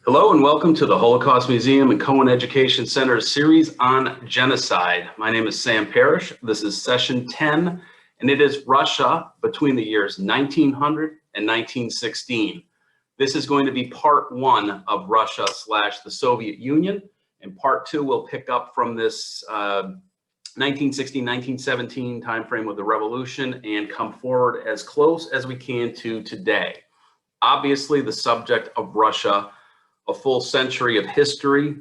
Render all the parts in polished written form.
Hello and welcome to the Holocaust Museum and Cohen Education Center's series on genocide. My name is Sam Parrish. This is session 10, and it is Russia between the years 1900 and 1916. This is going to be part one of Russia / the Soviet Union, and part two will pick up from this 1916-1917 timeframe of the revolution and come forward as close as we can to today. Obviously, the subject of Russia, a full century of history,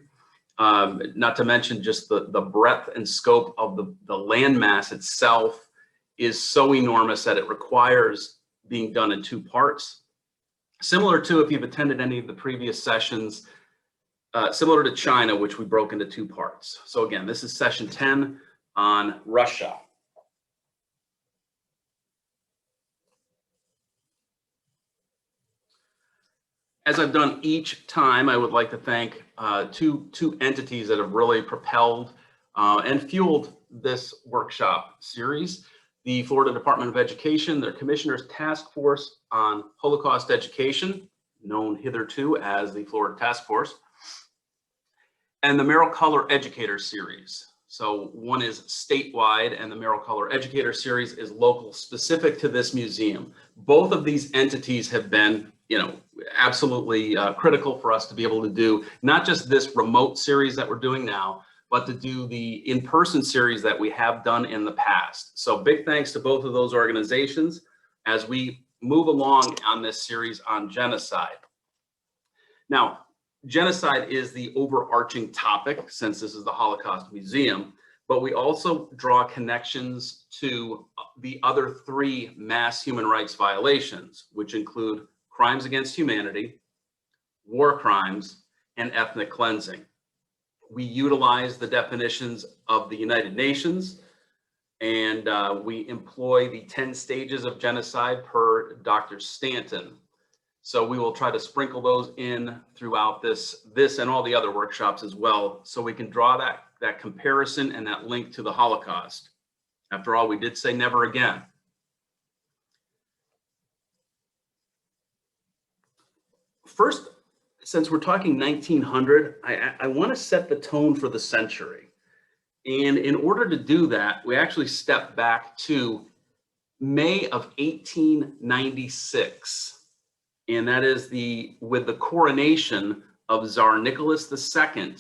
not to mention just the breadth and scope of the landmass itself is so enormous that it requires being done in two parts. Similar to, if you've attended any of the previous sessions, similar to China, which we broke into two parts. So again, this is session 10 on Russia. As I've done each time, I would like to thank two entities that have really propelled and fueled this workshop series. The Florida Department of Education, their Commissioner's Task Force on Holocaust Education, known hitherto as the Florida Task Force, and the Merrill Color Educator Series. So one is statewide and the Merrill Color Educator Series is local, specific to this museum. Both of these entities have been, absolutely critical for us to be able to do not just this remote series that we're doing now, but to do the in-person series that we have done in the past. So big thanks to both of those organizations as we move along on this series on genocide. Now, genocide is the overarching topic since this is the Holocaust Museum, but we also draw connections to the other three mass human rights violations, which include crimes against humanity, war crimes, and ethnic cleansing. We utilize the definitions of the United Nations, and we employ the 10 stages of genocide per Dr. Stanton. So we will try to sprinkle those in throughout this and all the other workshops as well, so we can draw that comparison and that link to the Holocaust. After all, we did say never again. First, since we're talking 1900, I want to set the tone for the century. And in order to do that, we actually step back to May of 1896. And that is with the coronation of Tsar Nicholas II,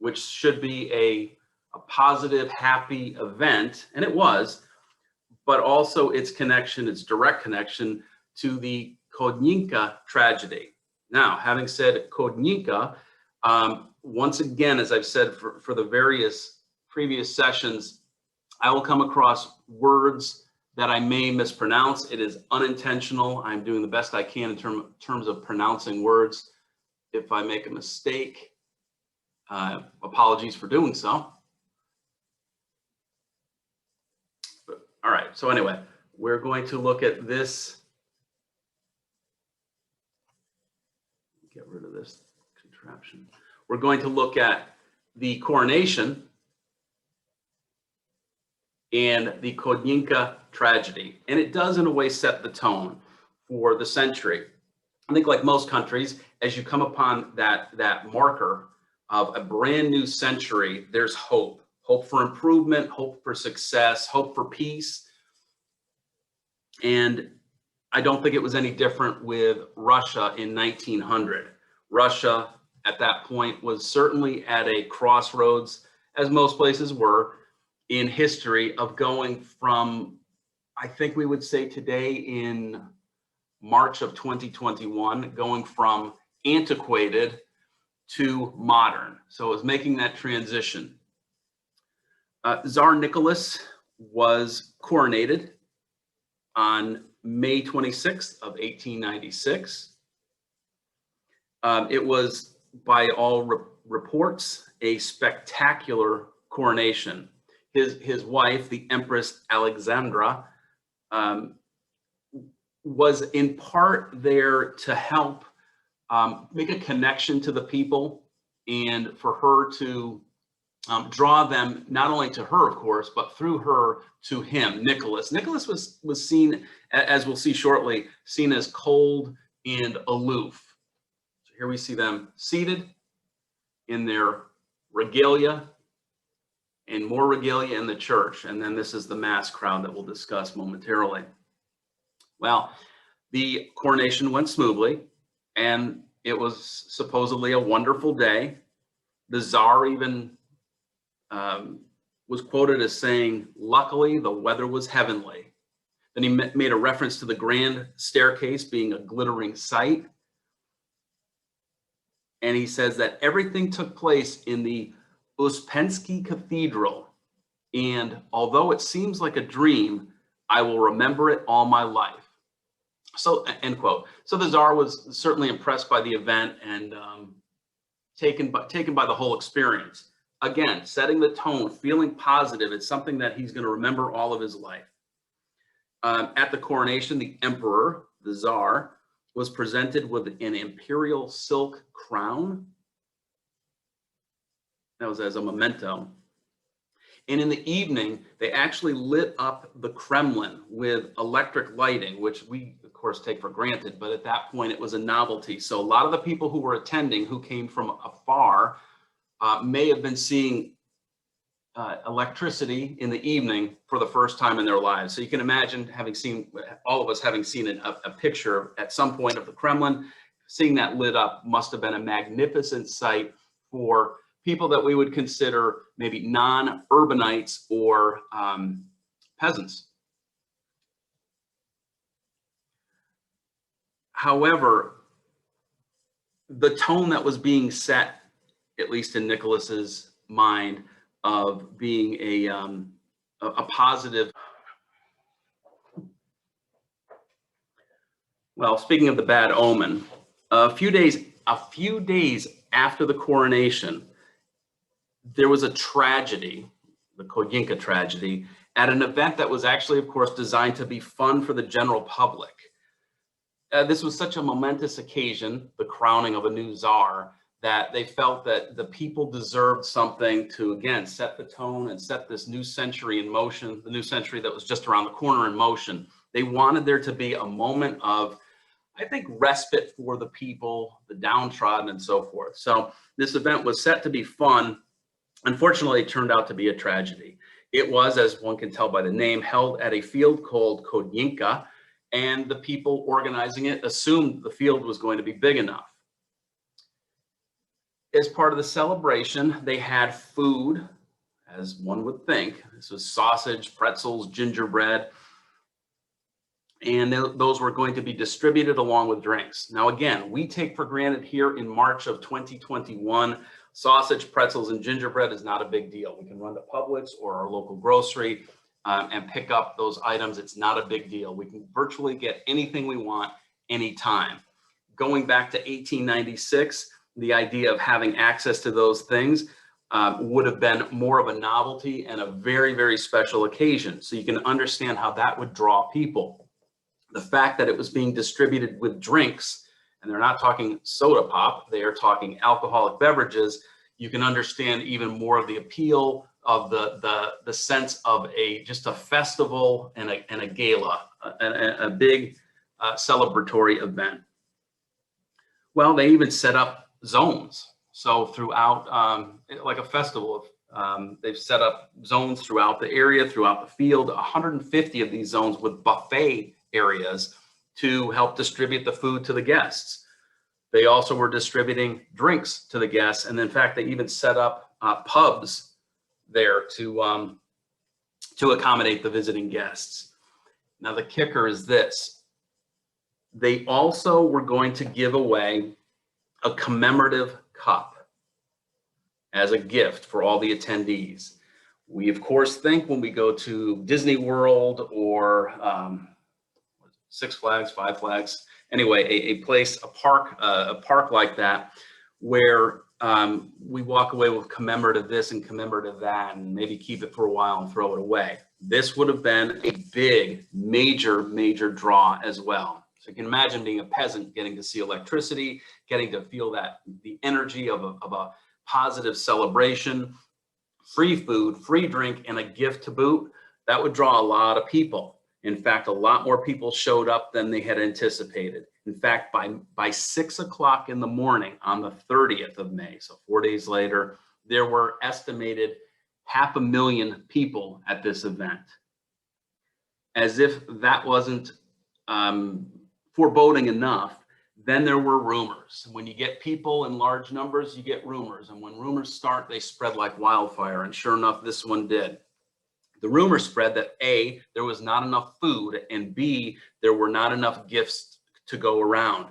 which should be a positive, happy event, and it was, but also its direct connection to the Chodninka tragedy. Now, having said Chodninka, once again, as I've said for the various previous sessions, I will come across words that I may mispronounce. It is unintentional. I'm doing the best I can in terms of pronouncing words. If I make a mistake, apologies for doing so. But, all right, so anyway, we're going to look at this. Get rid of this contraption. We're going to look at the coronation and the Chodninka tragedy. And it does in a way set the tone for the century. I think like most countries, as you come upon that marker of a brand new century, there's hope. Hope for improvement, hope for success, hope for peace. And I don't think it was any different with Russia in 1900. Russia at that point was certainly at a crossroads, as most places were, in history of going from, I think we would say today in March of 2021, going from antiquated to modern. So it was making that transition. Tsar Nicholas was coronated on May 26th of 1896. It was, by all reports, a spectacular coronation. His wife, the Empress Alexandra, was in part there to help make a connection to the people and for her to draw them not only to her, of course, but through her to him, Nicholas. Nicholas was seen, as we'll see shortly, seen as cold and aloof. So Here we see them seated in their regalia and more regalia in the church. And then this is the mass crowd that we'll discuss momentarily. Well, the coronation went smoothly, and it was supposedly a wonderful day. The Tsar even was quoted as saying, "Luckily, the weather was heavenly." Then he made a reference to the grand staircase being a glittering sight. And he says that everything took place in the Uspensky Cathedral. And although it seems like a dream, I will remember it all my life. So, end quote. So the Tsar was certainly impressed by the event and taken by the whole experience. Again, setting the tone, feeling positive. It's something that he's going to remember all of his life. At the coronation, the emperor, the Tsar, was presented with an imperial silk crown. That was as a memento. And in the evening, they actually lit up the Kremlin with electric lighting, which we, of course, take for granted. But at that point, it was a novelty. So a lot of the people who were attending, who came from afar, may have been seeing electricity in the evening for the first time in their lives. So you can imagine all of us having seen a picture at some point of the Kremlin, seeing that lit up must have been a magnificent sight for people that we would consider maybe non-urbanites or peasants. However, the tone that was being set, at least in Nicholas's mind, of being a positive. Well, speaking of the bad omen, a few days after the coronation, there was a tragedy, the Koyinka tragedy, at an event that was actually, of course, designed to be fun for the general public. This was such a momentous occasion, the crowning of a new czar, that they felt that the people deserved something to, again, set the tone and set this new century in motion, the new century that was just around the corner in motion. They wanted there to be a moment of, I think, respite for the people, the downtrodden, and so forth. So this event was set to be fun. Unfortunately, it turned out to be a tragedy. It was, as one can tell by the name, held at a field called Koyinka, and the people organizing it assumed the field was going to be big enough. As part of the celebration, they had food, as one would think. This was sausage, pretzels, gingerbread, and those were going to be distributed along with drinks. Now, again, we take for granted here in March of 2021, sausage, pretzels, and gingerbread is not a big deal. We can run to Publix or our local grocery and pick up those items. It's not a big deal. We can virtually get anything we want anytime. Going back to 1896, the idea of having access to those things would have been more of a novelty and a very, very special occasion. So you can understand how that would draw people. The fact that it was being distributed with drinks, and they're not talking soda pop, they are talking alcoholic beverages, you can understand even more of the appeal of the sense of just a festival and a gala, a big celebratory event. Well, they even set up zones. So throughout, like a festival, they've set up zones throughout the area, throughout the field, 150 of these zones with buffet areas to help distribute the food to the guests. They also were distributing drinks to the guests. And in fact, they even set up pubs there to accommodate the visiting guests. Now, the kicker is this. They also were going to give away a commemorative cup as a gift for all the attendees. We, of course, think when we go to Disney World or Six Flags, Five Flags, anyway, a park like that, where we walk away with commemorative this and commemorative that, and maybe keep it for a while and throw it away. This would have been a big, major draw as well. So you can imagine being a peasant, getting to see electricity, getting to feel the energy of a positive celebration, free food, free drink, and a gift to boot. That would draw a lot of people. In fact, a lot more people showed up than they had anticipated. In fact, by 6 o'clock in the morning on the 30th of May, so 4 days later, there were estimated 500,000 people at this event. As if that wasn't foreboding enough, then there were rumors. When you get people in large numbers, you get rumors. And when rumors start, they spread like wildfire. And sure enough, this one did. The rumor spread that A, there was not enough food, and B, there were not enough gifts to go around.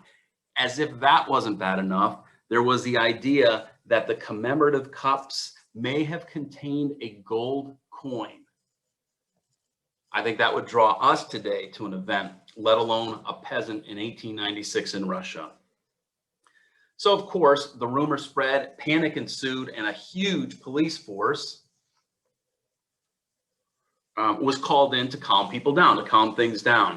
As if that wasn't bad enough, there was the idea that the commemorative cups may have contained a gold coin. I think that would draw us today to an event, let alone a peasant in 1896 in Russia. So of course, the rumor spread, panic ensued, and a huge police force was called in to calm people down, to calm things down.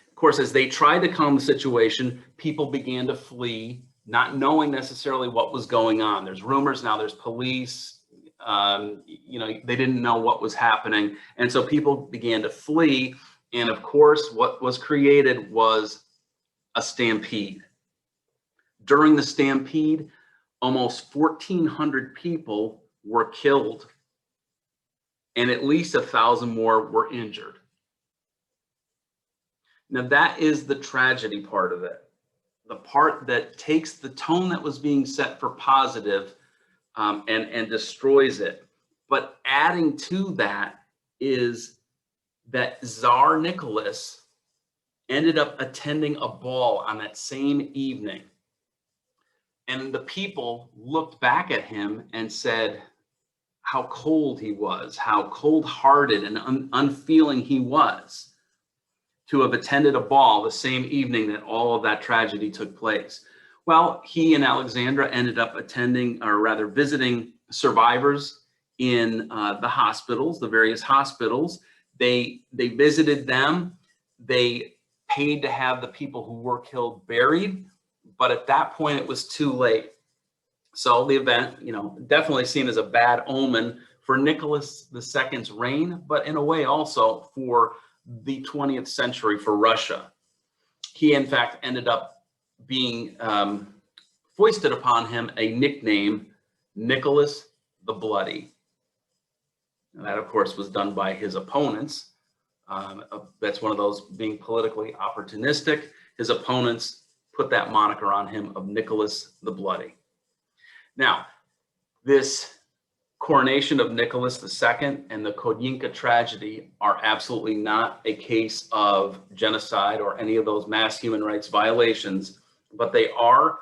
Of course, as they tried to calm the situation, people began to flee, not knowing necessarily what was going on. There's rumors now, there's police, they didn't know what was happening. And so people began to flee. And of course, what was created was a stampede. During the stampede, almost 1,400 people were killed, and at least 1,000 more were injured. Now that is the tragedy part of it. The part that takes the tone that was being set for positive and destroys it. But adding to that is that Tsar Nicholas ended up attending a ball on that same evening. And the people looked back at him and said how cold he was, how cold-hearted and unfeeling he was to have attended a ball the same evening that all of that tragedy took place. Well, he and Alexandra ended up attending, or rather visiting, survivors in the hospitals, the various hospitals. They visited them. They paid to have the people who were killed buried, but at that point it was too late. So the event, definitely seen as a bad omen for Nicholas II's reign, but in a way also for the 20th century for Russia. He, in fact, ended up being foisted upon him a nickname, Nicholas the Bloody. And that, of course, was done by his opponents. That's one of those being politically opportunistic. His opponents put that moniker on him of Nicholas the Bloody. Now, this coronation of Nicholas II and the Kodyinka tragedy are absolutely not a case of genocide or any of those mass human rights violations, but they are,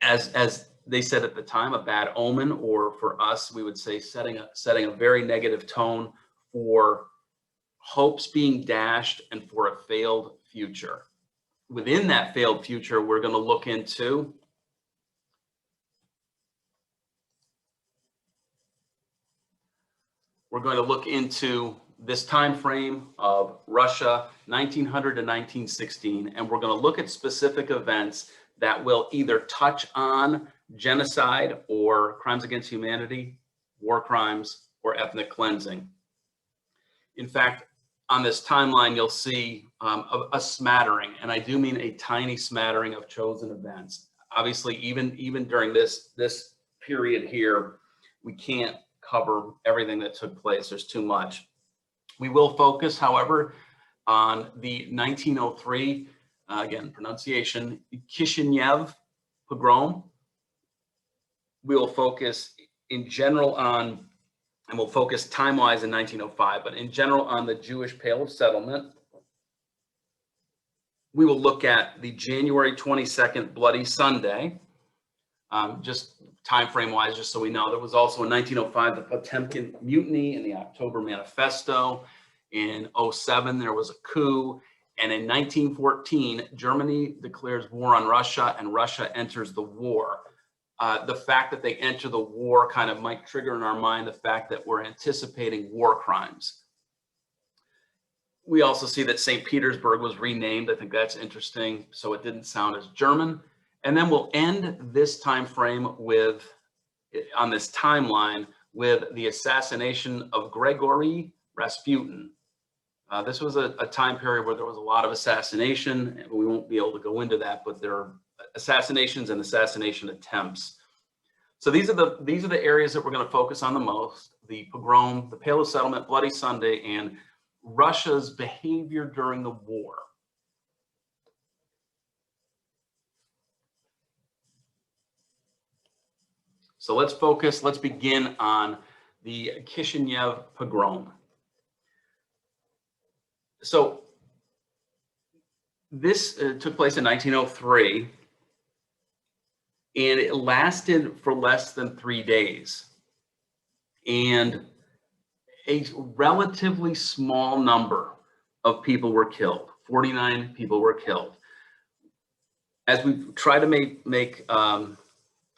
as they said at the time, a bad omen, or for us, we would say setting a very negative tone for hopes being dashed and for a failed future. Within that failed future, we're going to look into this time frame of Russia, 1900 to 1916, and we're going to look at specific events that will either touch on genocide or crimes against humanity, war crimes, or ethnic cleansing. In fact, on this timeline, you'll see a smattering, and I do mean a tiny smattering of chosen events. Obviously, even during this period here, we can't cover everything that took place. There's too much. We will focus, however, on the 1903, again, pronunciation, Kishinev pogrom. We will focus in general on, and we'll focus time-wise in 1905, but in general on the Jewish Pale of Settlement. We will look at the January 22nd Bloody Sunday, just time frame wise, just so we know. There was also in 1905 the Potemkin Mutiny and the October Manifesto. In 07 there was a coup, and in 1914 Germany declares war on Russia and Russia enters the war. The fact that they enter the war kind of might trigger in our mind the fact that we're anticipating war crimes. We also see that St. Petersburg was renamed. I think that's interesting, so it didn't sound as German. And then we'll end this time frame with, on this timeline, with the assassination of Grigory Rasputin. This was a time period where there was a lot of assassination, and we won't be able to go into that, but there are assassinations and assassination attempts. So these are the areas that we're going to focus on the most: the pogrom, the Pale of Settlement, Bloody Sunday, and Russia's behavior during the war. So let's begin on the Kishinev pogrom. So this took place in 1903, and it lasted for less than 3 days. And a relatively small number of people were killed. 49 people were killed. As we try to make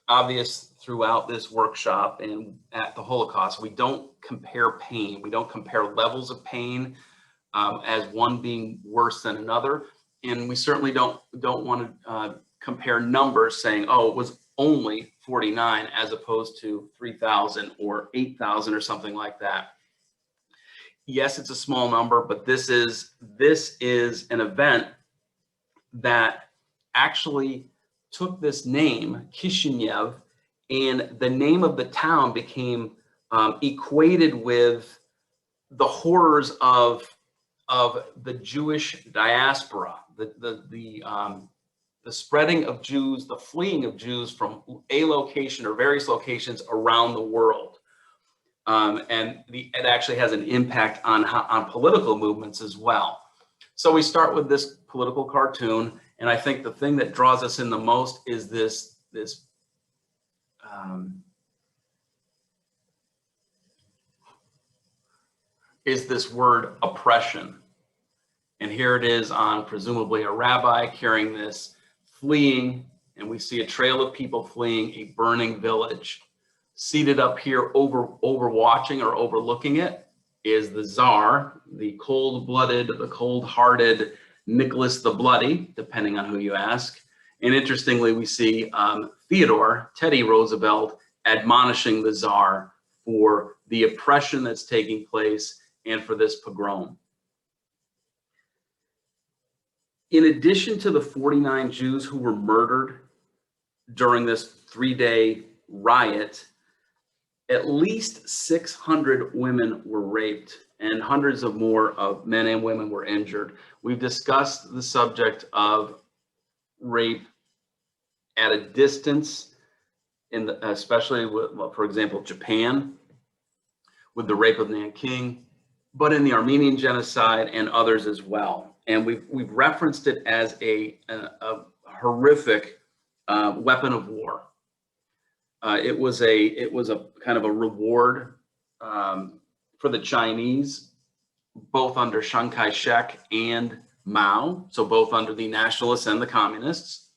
obvious throughout this workshop and at the Holocaust, we don't compare pain. We don't compare levels of pain as one being worse than another. And we certainly don't want to compare numbers saying, oh, it was only 49 as opposed to 3,000 or 8,000 or something like that. Yes, it's a small number, but this is an event that actually took this name, Kishinev, and the name of the town became equated with the horrors of the Jewish diaspora, the spreading of Jews, the fleeing of Jews from a location or various locations around the world. And it actually has an impact on political movements as well. So we start with this political cartoon, and I think the thing that draws us in the most is this word oppression. And here it is on presumably a rabbi carrying this, fleeing, and we see a trail of people fleeing a burning village. Seated up here overwatching or overlooking it is the Tsar, the cold-blooded, the cold-hearted Nicholas the Bloody, depending on who you ask. And interestingly, we see Theodore, Teddy Roosevelt, admonishing the Tsar for the oppression that's taking place and for this pogrom. In addition to the 49 Jews who were murdered during this 3-day riot, at least 600 women were raped and hundreds of more of men and women were injured. We've discussed the subject of rape at a distance, especially with, for example, Japan, with the rape of Nanking, but in the Armenian genocide and others as well. And we've referenced it as a horrific weapon of war. It was a kind of a reward for the Chinese, both under Chiang Kai-shek and Mao, so both under the nationalists and the communists.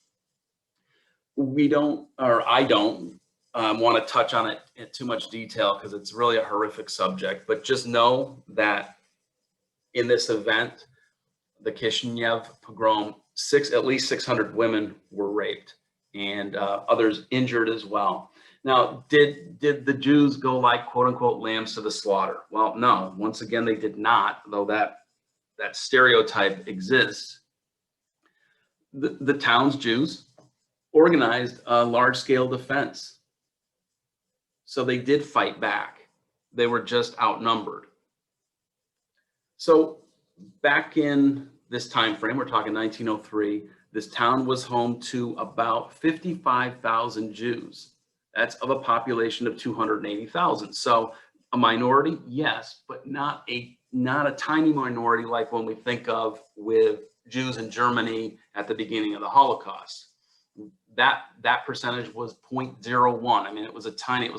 I don't want to touch on it in too much detail because it's really a horrific subject, but just know that in this event, the Kishinev pogrom, at least 600 women were raped and others injured as well. Now, did the Jews go like quote unquote lambs to the slaughter? Well, no, once again, they did not, though that stereotype exists. The town's Jews organized a large-scale defense. So they did fight back. They were just outnumbered. So back in this time frame, we're talking 1903, this town was home to about 55,000 Jews. That's of a population of 280,000. So a minority, yes, but not a tiny minority like when we think of with Jews in Germany at the beginning of the Holocaust. That percentage was 0.01. I mean, it was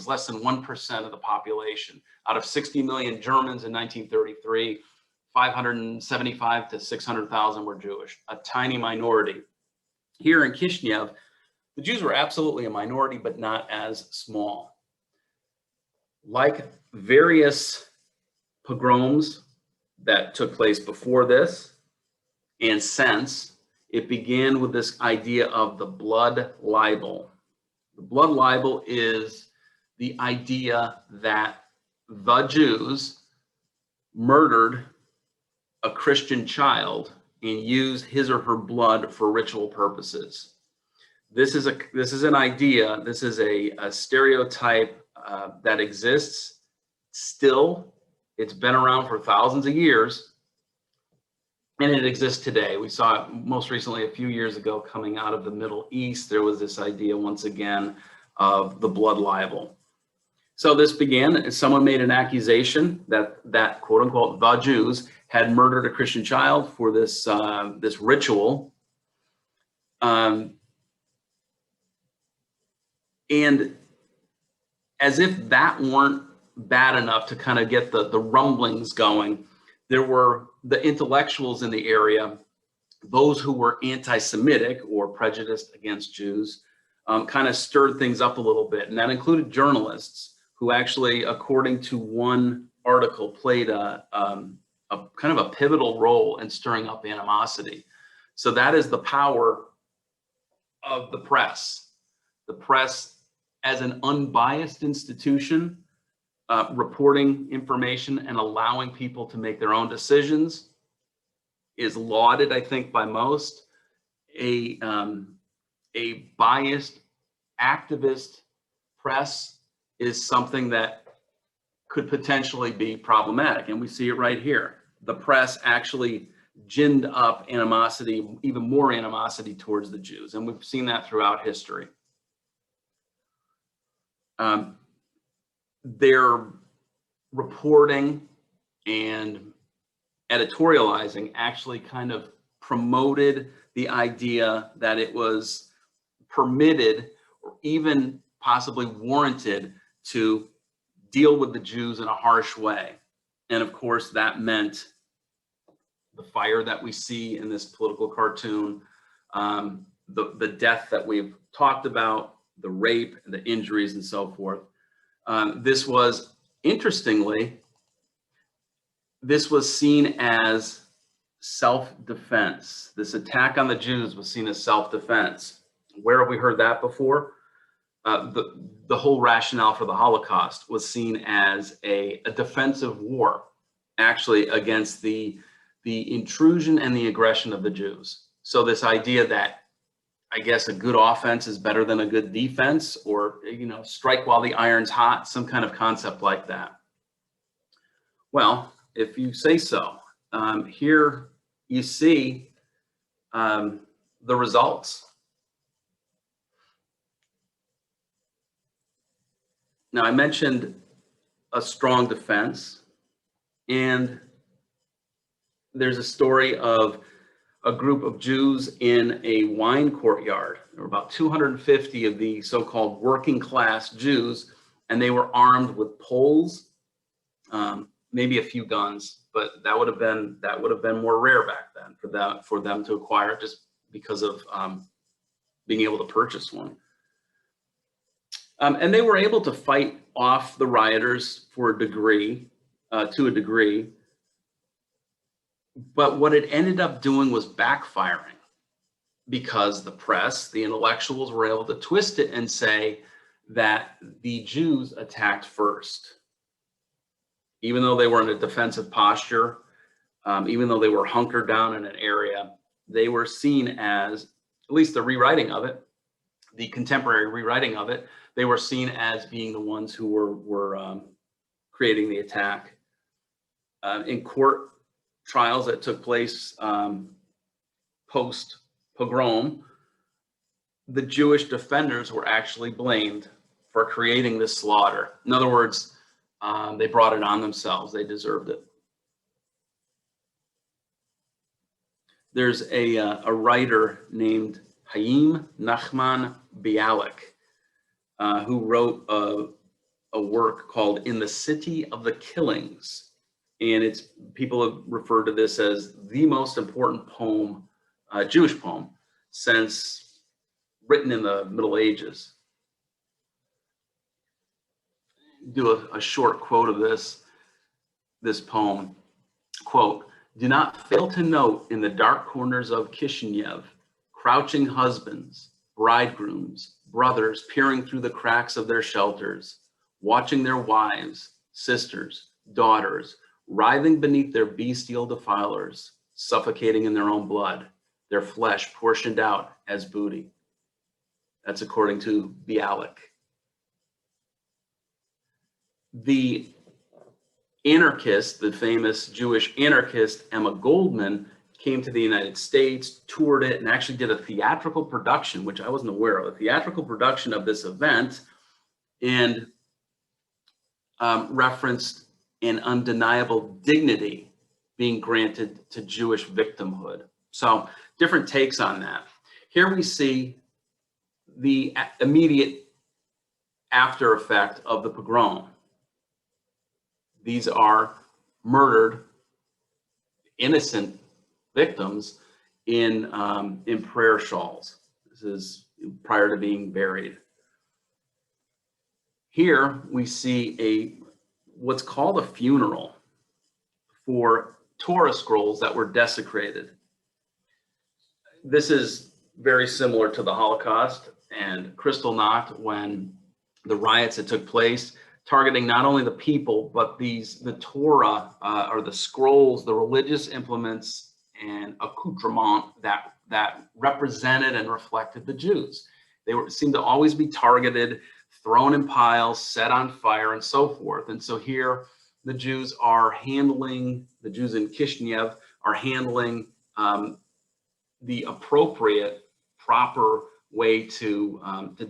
less than 1% of the population. Out of 60 million Germans in 1933, 575 to 600,000 were Jewish, a tiny minority. Here in Kishinev, the Jews were absolutely a minority, but not as small. Like various pogroms that took place before this and since, it began with this idea of the blood libel. The blood libel is the idea that the Jews murdered a Christian child and use his or her blood for ritual purposes. This is an idea. This is a stereotype that exists still. It's been around for thousands of years, and it exists today. We saw it most recently a few years ago coming out of the Middle East. There was this idea once again of the blood libel. So this began, someone made an accusation that quote unquote the Jews had murdered a Christian child for this this ritual. And as if that weren't bad enough to kind of get the rumblings going, there were the intellectuals in the area, those who were anti-Semitic or prejudiced against Jews, kind of stirred things up a little bit. And that included journalists who actually, according to one article, played a kind of a pivotal role in stirring up animosity. So that is the power of the press. The press as an unbiased institution, reporting information and allowing people to make their own decisions is lauded, I think, by most. A biased activist press is something that could potentially be problematic. And we see it right here. The press actually ginned up animosity, even more animosity towards the Jews. And we've seen that throughout history. Their reporting and editorializing actually kind of promoted the idea that it was permitted or even possibly warranted to deal with the Jews in a harsh way. And of course, that meant the fire that we see in this political cartoon, the death that we've talked about, the rape, the injuries, and so forth. This was, interestingly, this was seen as self-defense. This attack on the Jews was seen as self-defense. Where have we heard that before? The whole rationale for the Holocaust was seen as a defensive war, actually, against the intrusion and the aggression of the Jews. So this idea that, I guess, a good offense is better than a good defense, or, you know, strike while the iron's hot, some kind of concept like that. Well, if you say so, here you see the results. Now, I mentioned a strong defense, and there's a story of a group of Jews in a wine courtyard. There were about 250 of the so-called working class Jews, and they were armed with poles, maybe a few guns, but that would have been more rare back then for them to acquire, just because of being able to purchase one. And they were able to fight off the rioters to a degree. But what it ended up doing was backfiring, because the press, the intellectuals, were able to twist it and say that the Jews attacked first. Even though they were in a defensive posture, even though they were hunkered down in an area, they were seen as, at least the rewriting of it, the contemporary rewriting of it, they were seen as being the ones who were creating the attack. In court trials that took place post-pogrom, the Jewish defenders were actually blamed for creating this slaughter. In other words, they brought it on themselves. They deserved it. There's a writer named Chaim Nachman Bialik who wrote a work called In the City of the Killings. And people have referred to this as the most important poem, Jewish poem, since written in the Middle Ages. Do a short quote of this poem. Quote, "Do not fail to note in the dark corners of Kishinev, crouching husbands, bridegrooms, brothers peering through the cracks of their shelters, watching their wives, sisters, daughters, writhing beneath their bestial defilers, suffocating in their own blood, their flesh portioned out as booty. That's according to Bialik. The anarchist, the famous Jewish anarchist Emma Goldman, came to the United States, toured it, and actually did a theatrical production, which I wasn't aware of, a theatrical production of this event, and referenced an undeniable dignity being granted to Jewish victimhood. So different takes on that. Here we see the immediate after effect of the pogrom. These are murdered, innocent victims in prayer shawls. This is prior to being buried. Here we see what's called a funeral for Torah scrolls that were desecrated. This is very similar to the Holocaust and Kristallnacht, when the riots that took place, targeting not only the people, but the Torah or the scrolls, the religious implements and accoutrement that represented and reflected the Jews. They seemed to always be targeted, thrown in piles, set on fire, and so forth. And so here, the Jews in Kishinev are handling the appropriate, proper way to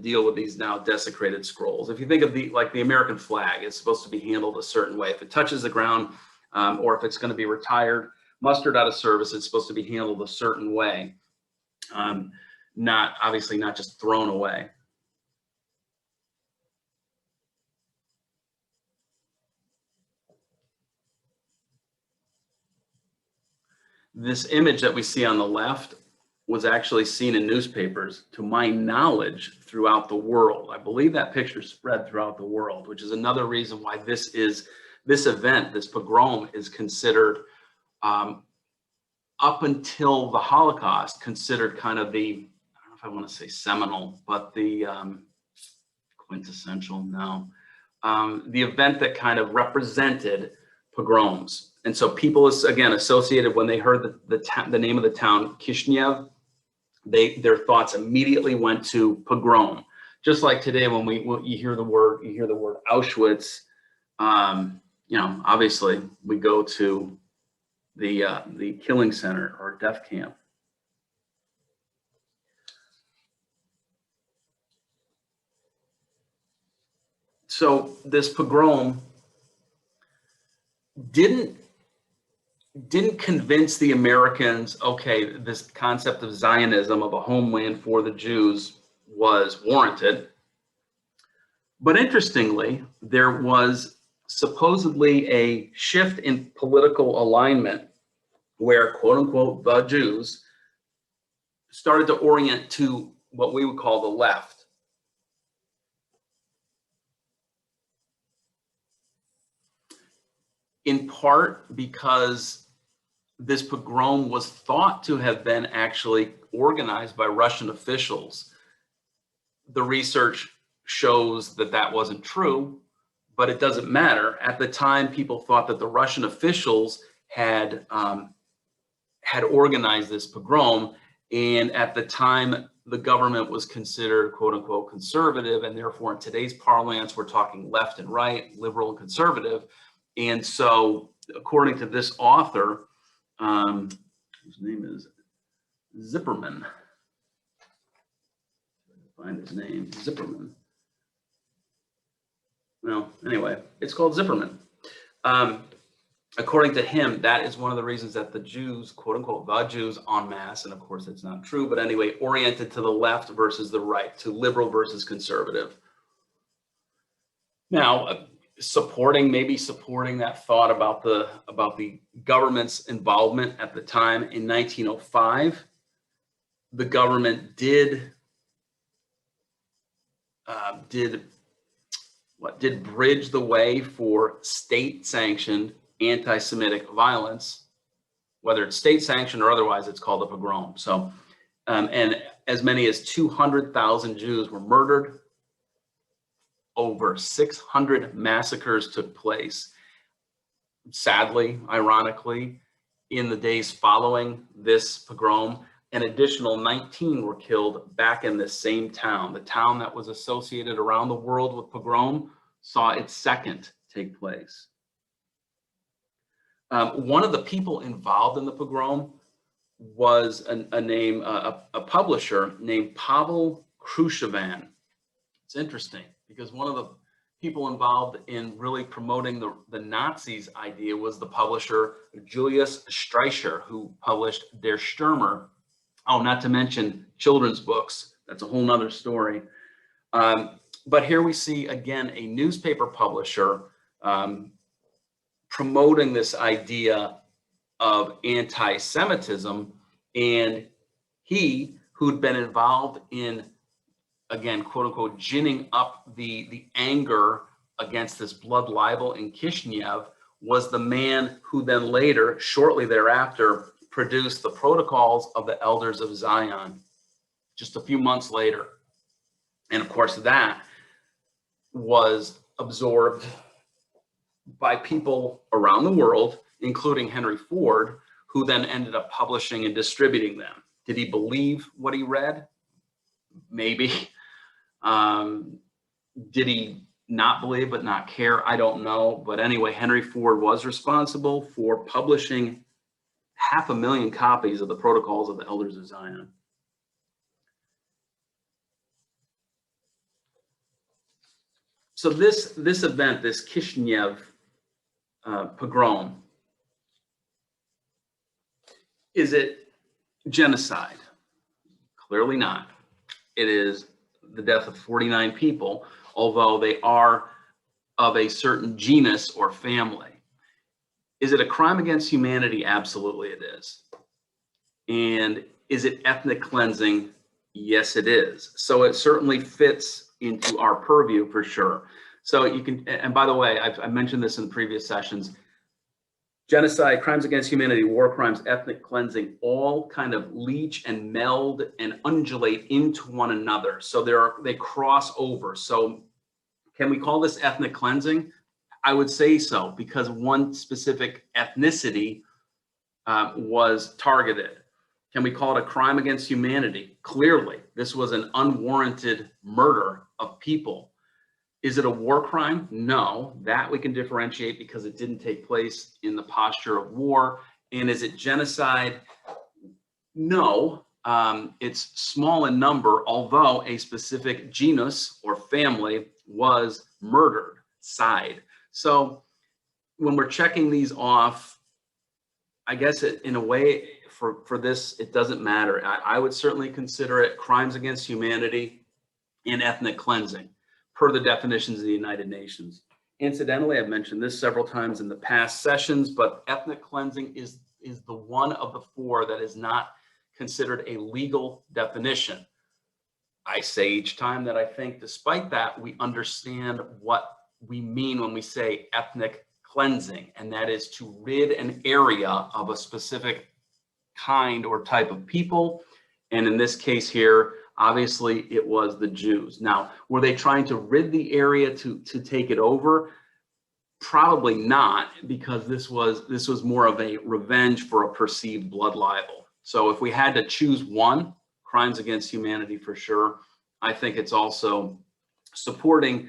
deal with these now desecrated scrolls. If you think of the American flag, it's supposed to be handled a certain way. If it touches the ground, or if it's going to be retired, mustered out of service, it's supposed to be handled a certain way. Obviously not just thrown away. This image that we see on the left was actually seen in newspapers, to my knowledge, throughout the world. I believe that picture spread throughout the world, which is another reason why this event, this pogrom, is considered, up until the Holocaust, considered kind of the, I don't know if I want to say seminal, but the quintessential, no. The event that kind of represented pogroms. And so people, again, associated, when they heard the name of the town, Kishinev, their thoughts immediately went to pogrom. Just like today, when you hear the word Auschwitz, obviously we go to the killing center or death camp. So this pogrom didn't convince the Americans, okay, this concept of Zionism, of a homeland for the Jews, was warranted. But interestingly, there was supposedly a shift in political alignment where, quote unquote, the Jews started to orient to what we would call the left. In part because this pogrom was thought to have been actually organized by Russian officials. The research shows that that wasn't true, but it doesn't matter. At the time, people thought that the Russian officials had organized this pogrom, and at the time, the government was considered, quote unquote, conservative, and therefore in today's parlance, we're talking left and right, liberal and conservative. And so, according to this author, his name is Zipperman. Find his name, Zipperman. Well, anyway, it's called Zipperman. According to him, that is one of the reasons that the Jews, quote unquote, the Jews en masse, and of course it's not true, but anyway, oriented to the left versus the right, to liberal versus conservative. Now, maybe supporting that thought about the government's involvement at the time, in 1905, the government did bridge the way for state-sanctioned anti-Semitic violence. Whether it's state-sanctioned or otherwise, it's called a pogrom. So, and as many as 200,000 Jews were murdered. Over 600 massacres took place. sadly, ironically, in the days following this pogrom, an additional 19 were killed back in this same town. The town that was associated around the world with pogrom saw its second take place. One of the people involved in the pogrom was a publisher named Pavel Krushevan. It's interesting because one of the people involved in really promoting the Nazis' idea was the publisher Julius Streicher, who published Der Stürmer. Oh, not to mention children's books. That's a whole nother story. But here we see, again, a newspaper publisher promoting this idea of anti-Semitism, and he, who'd been involved in, again, quote unquote, ginning up the anger against this blood libel in Kishinev, was the man who then later, shortly thereafter, produced the Protocols of the Elders of Zion, just a few months later. And of course, that was absorbed by people around the world, including Henry Ford, who then ended up publishing and distributing them. Did he believe what he read? Maybe. Did he not believe but not care? I don't know. But anyway, Henry Ford was responsible for publishing 500,000 copies of the Protocols of the Elders of Zion. So this event, this Kishinev pogrom, is it genocide? Clearly not. It is the death of 49 people, although they are of a certain genus or family. Is it a crime against humanity? Absolutely it is. And is it ethnic cleansing? Yes, it is. So it certainly fits into our purview for sure. So you can, and by the way, I've mentioned this in previous sessions, genocide, crimes against humanity, war crimes, ethnic cleansing, all kind of leach and meld and undulate into one another. So they cross over. So can we call this ethnic cleansing? I would say so, because one specific ethnicity was targeted. Can we call it a crime against humanity? Clearly, this was an unwarranted murder of people. Is it a war crime? No, that we can differentiate because it didn't take place in the posture of war. And is it genocide? No, it's small in number, although a specific genus or family was murdered, side. So when we're checking these off, I guess in a way for this, it doesn't matter. I would certainly consider it crimes against humanity and ethnic cleansing, per the definitions of the United Nations. Incidentally, I've mentioned this several times in the past sessions, but ethnic cleansing is the one of the four that is not considered a legal definition. I say each time that I think, despite that, we understand what we mean when we say ethnic cleansing, and that is to rid an area of a specific kind or type of people. And in this case here, obviously it was the Jews. Now, were they trying to rid the area to take it over? Probably not, because this was more of a revenge for a perceived blood libel. So if we had to choose one, crimes against humanity for sure. I think it's also supporting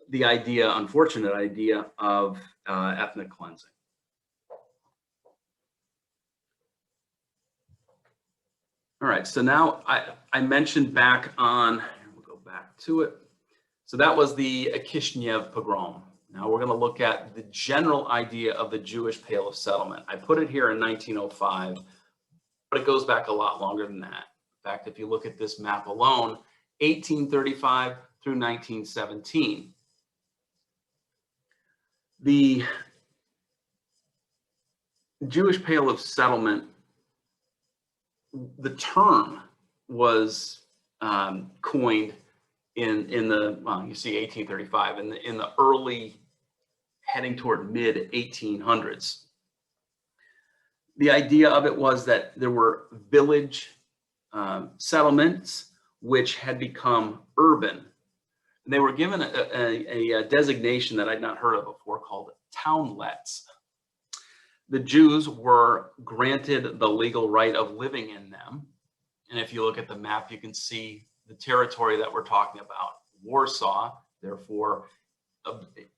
the idea, unfortunate idea, of ethnic cleansing. All right, so now I mentioned back on, we'll go back to it. So that was the Kishinev pogrom. Now we're going to look at the general idea of the Jewish Pale of Settlement. I put it here in 1905, but it goes back a lot longer than that. In fact, if you look at this map alone, 1835 through 1917. The Jewish Pale of Settlement, the term was coined in the, well, you see 1835, in the early, heading toward mid 1800s. The idea of it was that there were village settlements which had become urban. And they were given a designation that I'd not heard of before called townlets. The Jews were granted the legal right of living in them. And if you look at the map, you can see the territory that we're talking about. Warsaw, therefore,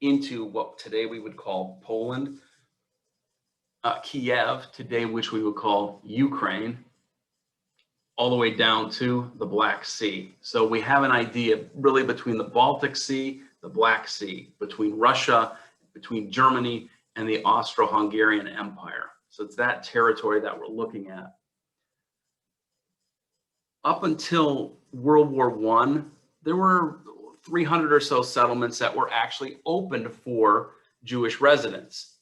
into what today we would call Poland. Kiev, today which we would call Ukraine, all the way down to the Black Sea. So we have an idea really between the Baltic Sea, the Black Sea, between Russia, between Germany, and the Austro-Hungarian Empire. So it's that territory that we're looking at. Up until World War I, there were 300 or so settlements that were actually opened for Jewish residents.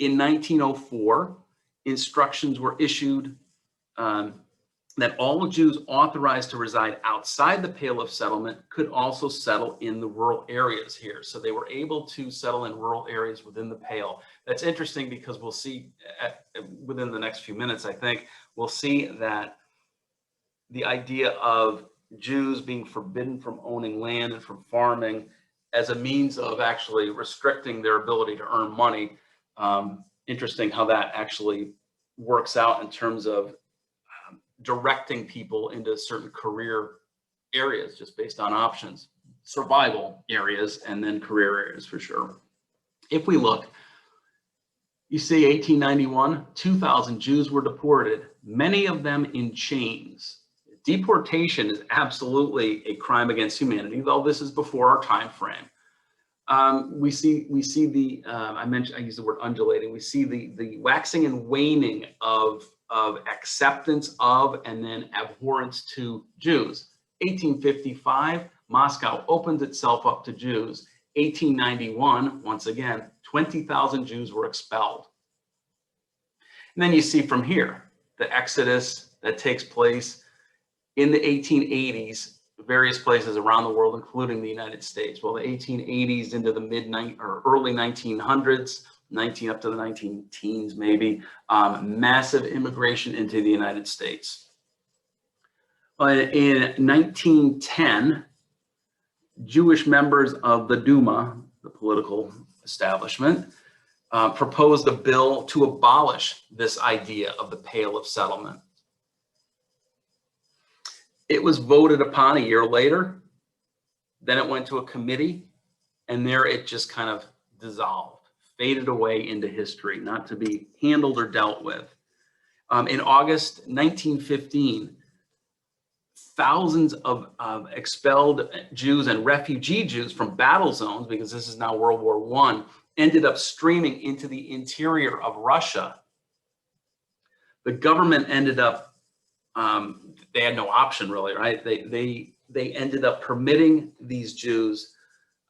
In 1904, instructions were issued that all Jews authorized to reside outside the Pale of Settlement could also settle in the rural areas here. So they were able to settle in rural areas within the Pale. That's interesting because we'll see within the next few minutes, I think, we'll see that the idea of Jews being forbidden from owning land and from farming as a means of actually restricting their ability to earn money. Interesting how that actually works out in terms of directing people into certain career areas just based on options, survival areas, and then career areas for sure. If we look, you see 1891, 2,000 Jews were deported, many of them in chains. Deportation is absolutely a crime against humanity, though this is before our time frame. We see the I used the word undulating. We see the waxing and waning of acceptance of and then abhorrence to Jews. 1855, Moscow opens itself up to Jews. 1891, once again, 20,000 Jews were expelled. And then you see from here the exodus that takes place in the 1880s, various places around the world, including the United States. Well, the 1880s into the early 1900s, up to the 19-teens maybe, massive immigration into the United States. In 1910, Jewish members of the Duma, the political establishment, proposed a bill to abolish this idea of the Pale of Settlement. It was voted upon a year later. Then it went to a committee, and there it just kind of dissolved, faded away into history, not to be handled or dealt with. In August 1915, thousands of expelled Jews and refugee Jews from battle zones, because this is now World War I, ended up streaming into the interior of Russia. The government ended up they had no option really, right? They ended up permitting these Jews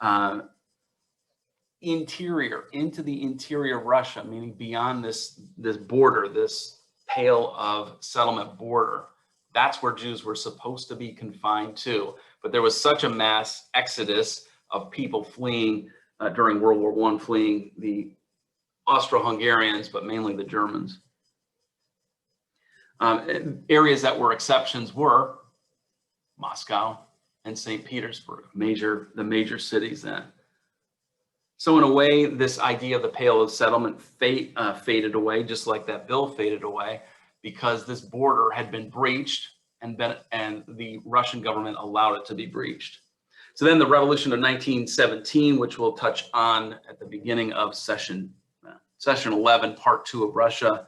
into the interior of Russia, meaning beyond this border, this Pale of Settlement border. That's where Jews were supposed to be confined to. But there was such a mass exodus of people fleeing during World War I, fleeing the Austro-Hungarians, but mainly the Germans. Areas that were exceptions were Moscow and St. Petersburg, the major cities then. So in a way, this idea of the Pale of Settlement faded away, just like that bill faded away, because this border had been breached and the Russian government allowed it to be breached. So then the revolution of 1917, which we'll touch on at the beginning of session 11, part 2 of Russia,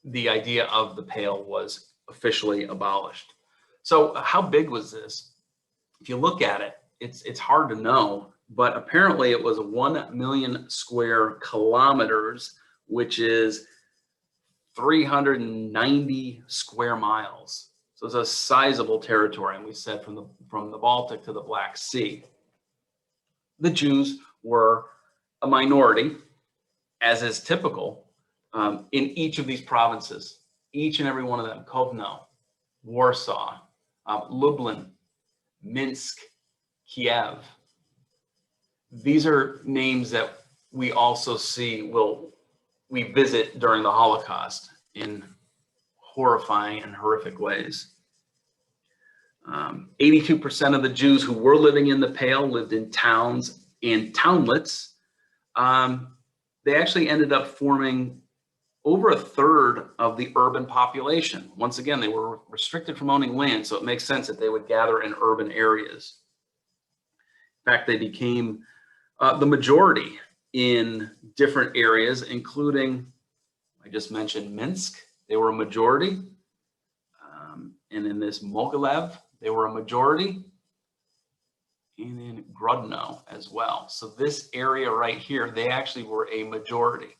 the idea of the Pale was officially abolished. So how big was this? If you look at it, it's hard to know, but apparently it was 1 million square kilometers, which is 390 square miles. So it's a sizable territory, and we said from the Baltic to the Black Sea. The Jews were a minority, as is typical, in each of these provinces, each and every one of them: Kovno, Warsaw, Lublin, Minsk, Kiev. These are names that we also see we visit during the Holocaust in horrifying and horrific ways. 82% of the Jews who were living in the Pale lived in towns and townlets. they actually ended up forming over a third of the urban population. Once again, they were restricted from owning land, so it makes sense that they would gather in urban areas. In fact, they became the majority in different areas, including, I just mentioned Minsk, they were a majority. And in this Mogilev, they were a majority. And in Grodno as well. So this area right here, they actually were a majority.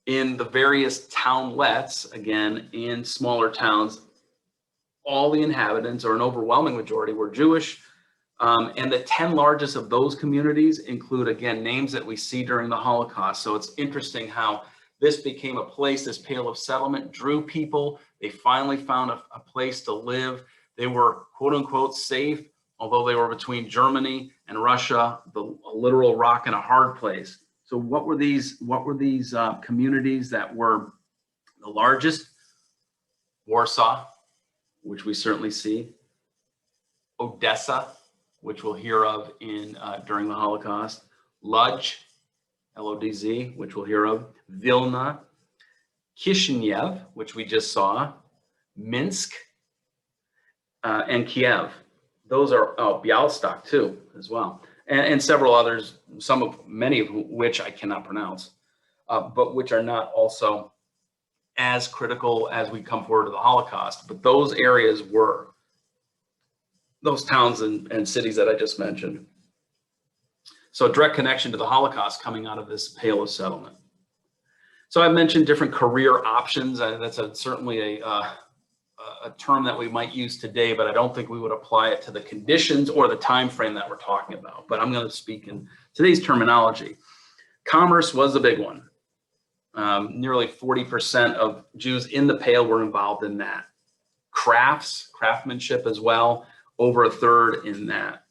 In the various townlets, again, in smaller towns, all the inhabitants, or an overwhelming majority, were Jewish. And the 10 largest of those communities include, again, names that we see during the Holocaust. So it's interesting how this became a place, this Pale of Settlement drew people. They finally found a place to live. They were, quote unquote, safe, although they were between Germany and Russia, a literal rock and a hard place. So what were these communities that were the largest? Warsaw, which we certainly see. Odessa, which we'll hear of in during the Holocaust. Lodz, L-O-D-Z, which we'll hear of. Vilna, Kishinev, which we just saw. Minsk, and Kiev. Those are Bialystok too, as well, and several others. Many of which I cannot pronounce, but which are not also as critical as we come forward to the Holocaust. But those areas were those towns and cities that I just mentioned. So a direct connection to the Holocaust coming out of this Pale of Settlement. So I mentioned different career options. That's certainly a term that we might use today, but I don't think we would apply it to the conditions or the time frame that we're talking about. But I'm going to speak in today's terminology. Commerce was a big one. Nearly 40% of Jews in the Pale were involved in that. Craftsmanship as well, over a third in that.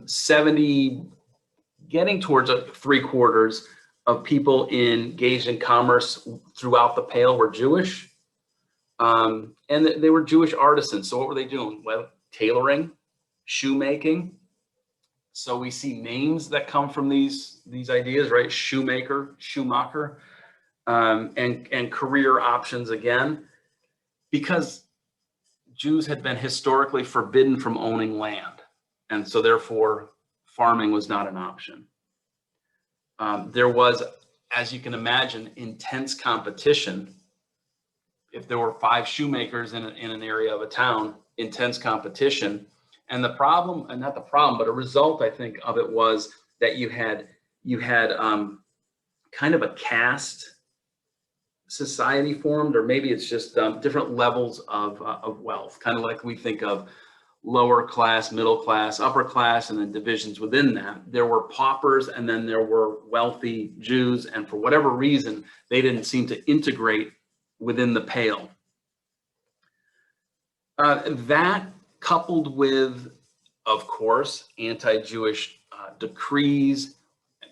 70, getting towards 3/4 of people engaged in commerce throughout the Pale were Jewish. And they were Jewish artisans. So what were they doing? Well, tailoring, shoemaking. So we see names that come from these ideas, right? Shoemaker, Schumacher, and career options again, because Jews had been historically forbidden from owning land. And so therefore farming was not an option. There was, as you can imagine, intense competition. If there were 5 shoemakers in an area of a town, intense competition. And the problem, and not the problem, but a result, I think, of it was that you had kind of a caste society formed, or maybe it's just different levels of wealth, kind of like we think of lower class, middle class, upper class, and then divisions within that. There were paupers, and then there were wealthy Jews, and for whatever reason, they didn't seem to integrate within the Pale. That coupled with, of course, anti-Jewish decrees,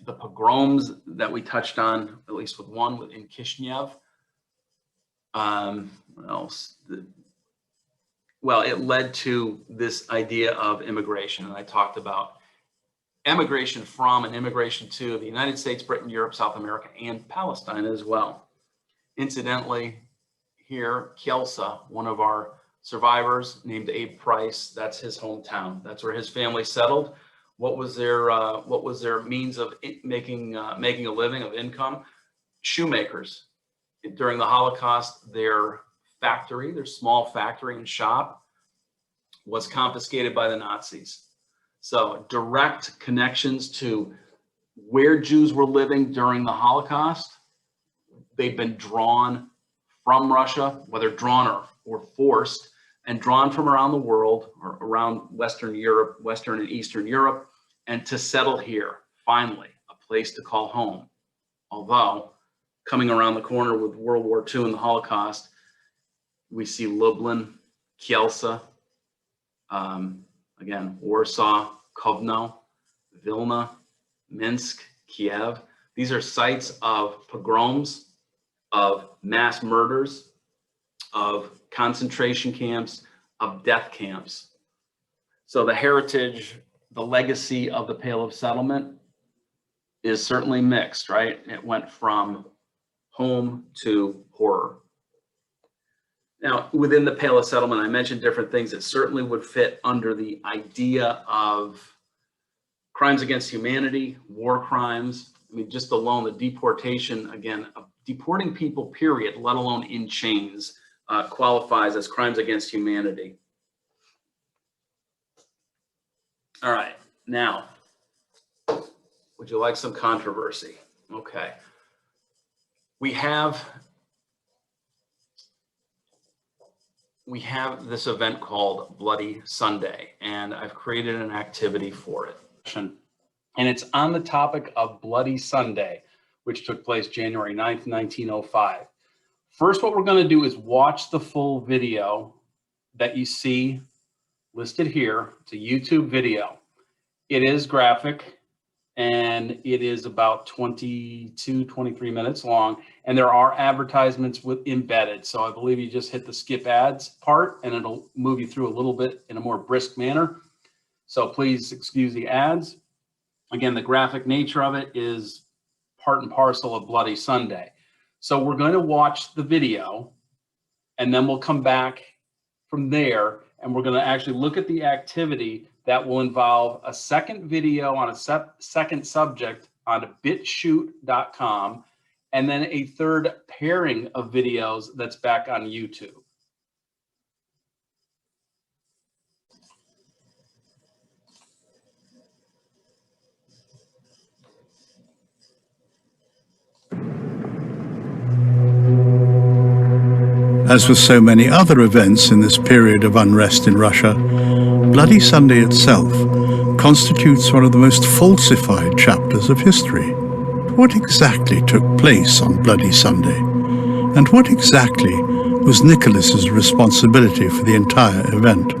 the pogroms that we touched on, at least with one in Kishinev. What else? Well, it led to this idea of immigration. And I talked about emigration from and immigration to the United States, Britain, Europe, South America, and Palestine as well. Incidentally, here, Kielce, one of our survivors named Abe Price, that's his hometown. That's where his family settled. What was their means of making a living, of income? Shoemakers. During the Holocaust, their small factory and shop, was confiscated by the Nazis. So direct connections to where Jews were living during the Holocaust. They've been drawn from Russia, whether drawn or forced, and drawn from around the world, or around Western Europe, Western and Eastern Europe, and to settle here, finally, a place to call home. Although, coming around the corner with World War II and the Holocaust, we see Lublin, Kielce, again, Warsaw, Kovno, Vilna, Minsk, Kiev. These are sites of pogroms, of mass murders, of concentration camps, of death camps. So the heritage, the legacy of the Pale of Settlement is certainly mixed, right? It went from home to horror. Now, within the Pale of Settlement, I mentioned different things that certainly would fit under the idea of crimes against humanity, war crimes. I mean, just alone the deportation, again, deporting people, period, let alone in chains, qualifies as crimes against humanity. All right, now, would you like some controversy? Okay. We have this event called Bloody Sunday, and I've created an activity for it. And it's on the topic of Bloody Sunday, which took place January 9th, 1905. First, what we're going to do is watch the full video that you see listed here. It's a YouTube video. It is graphic, and it is about 22, 23 minutes long, and there are advertisements embedded. So I believe you just hit the skip ads part, and it'll move you through a little bit in a more brisk manner. So please excuse the ads. Again, the graphic nature of it is part and parcel of Bloody Sunday. So we're going to watch the video, and then we'll come back from there, and we're going to actually look at the activity that will involve a second video on a second subject on bitshoot.com, and then a third pairing of videos that's back on YouTube. As with so many other events in this period of unrest in Russia, Bloody Sunday itself constitutes one of the most falsified chapters of history. What exactly took place on Bloody Sunday? And what exactly was Nicholas's responsibility for the entire event?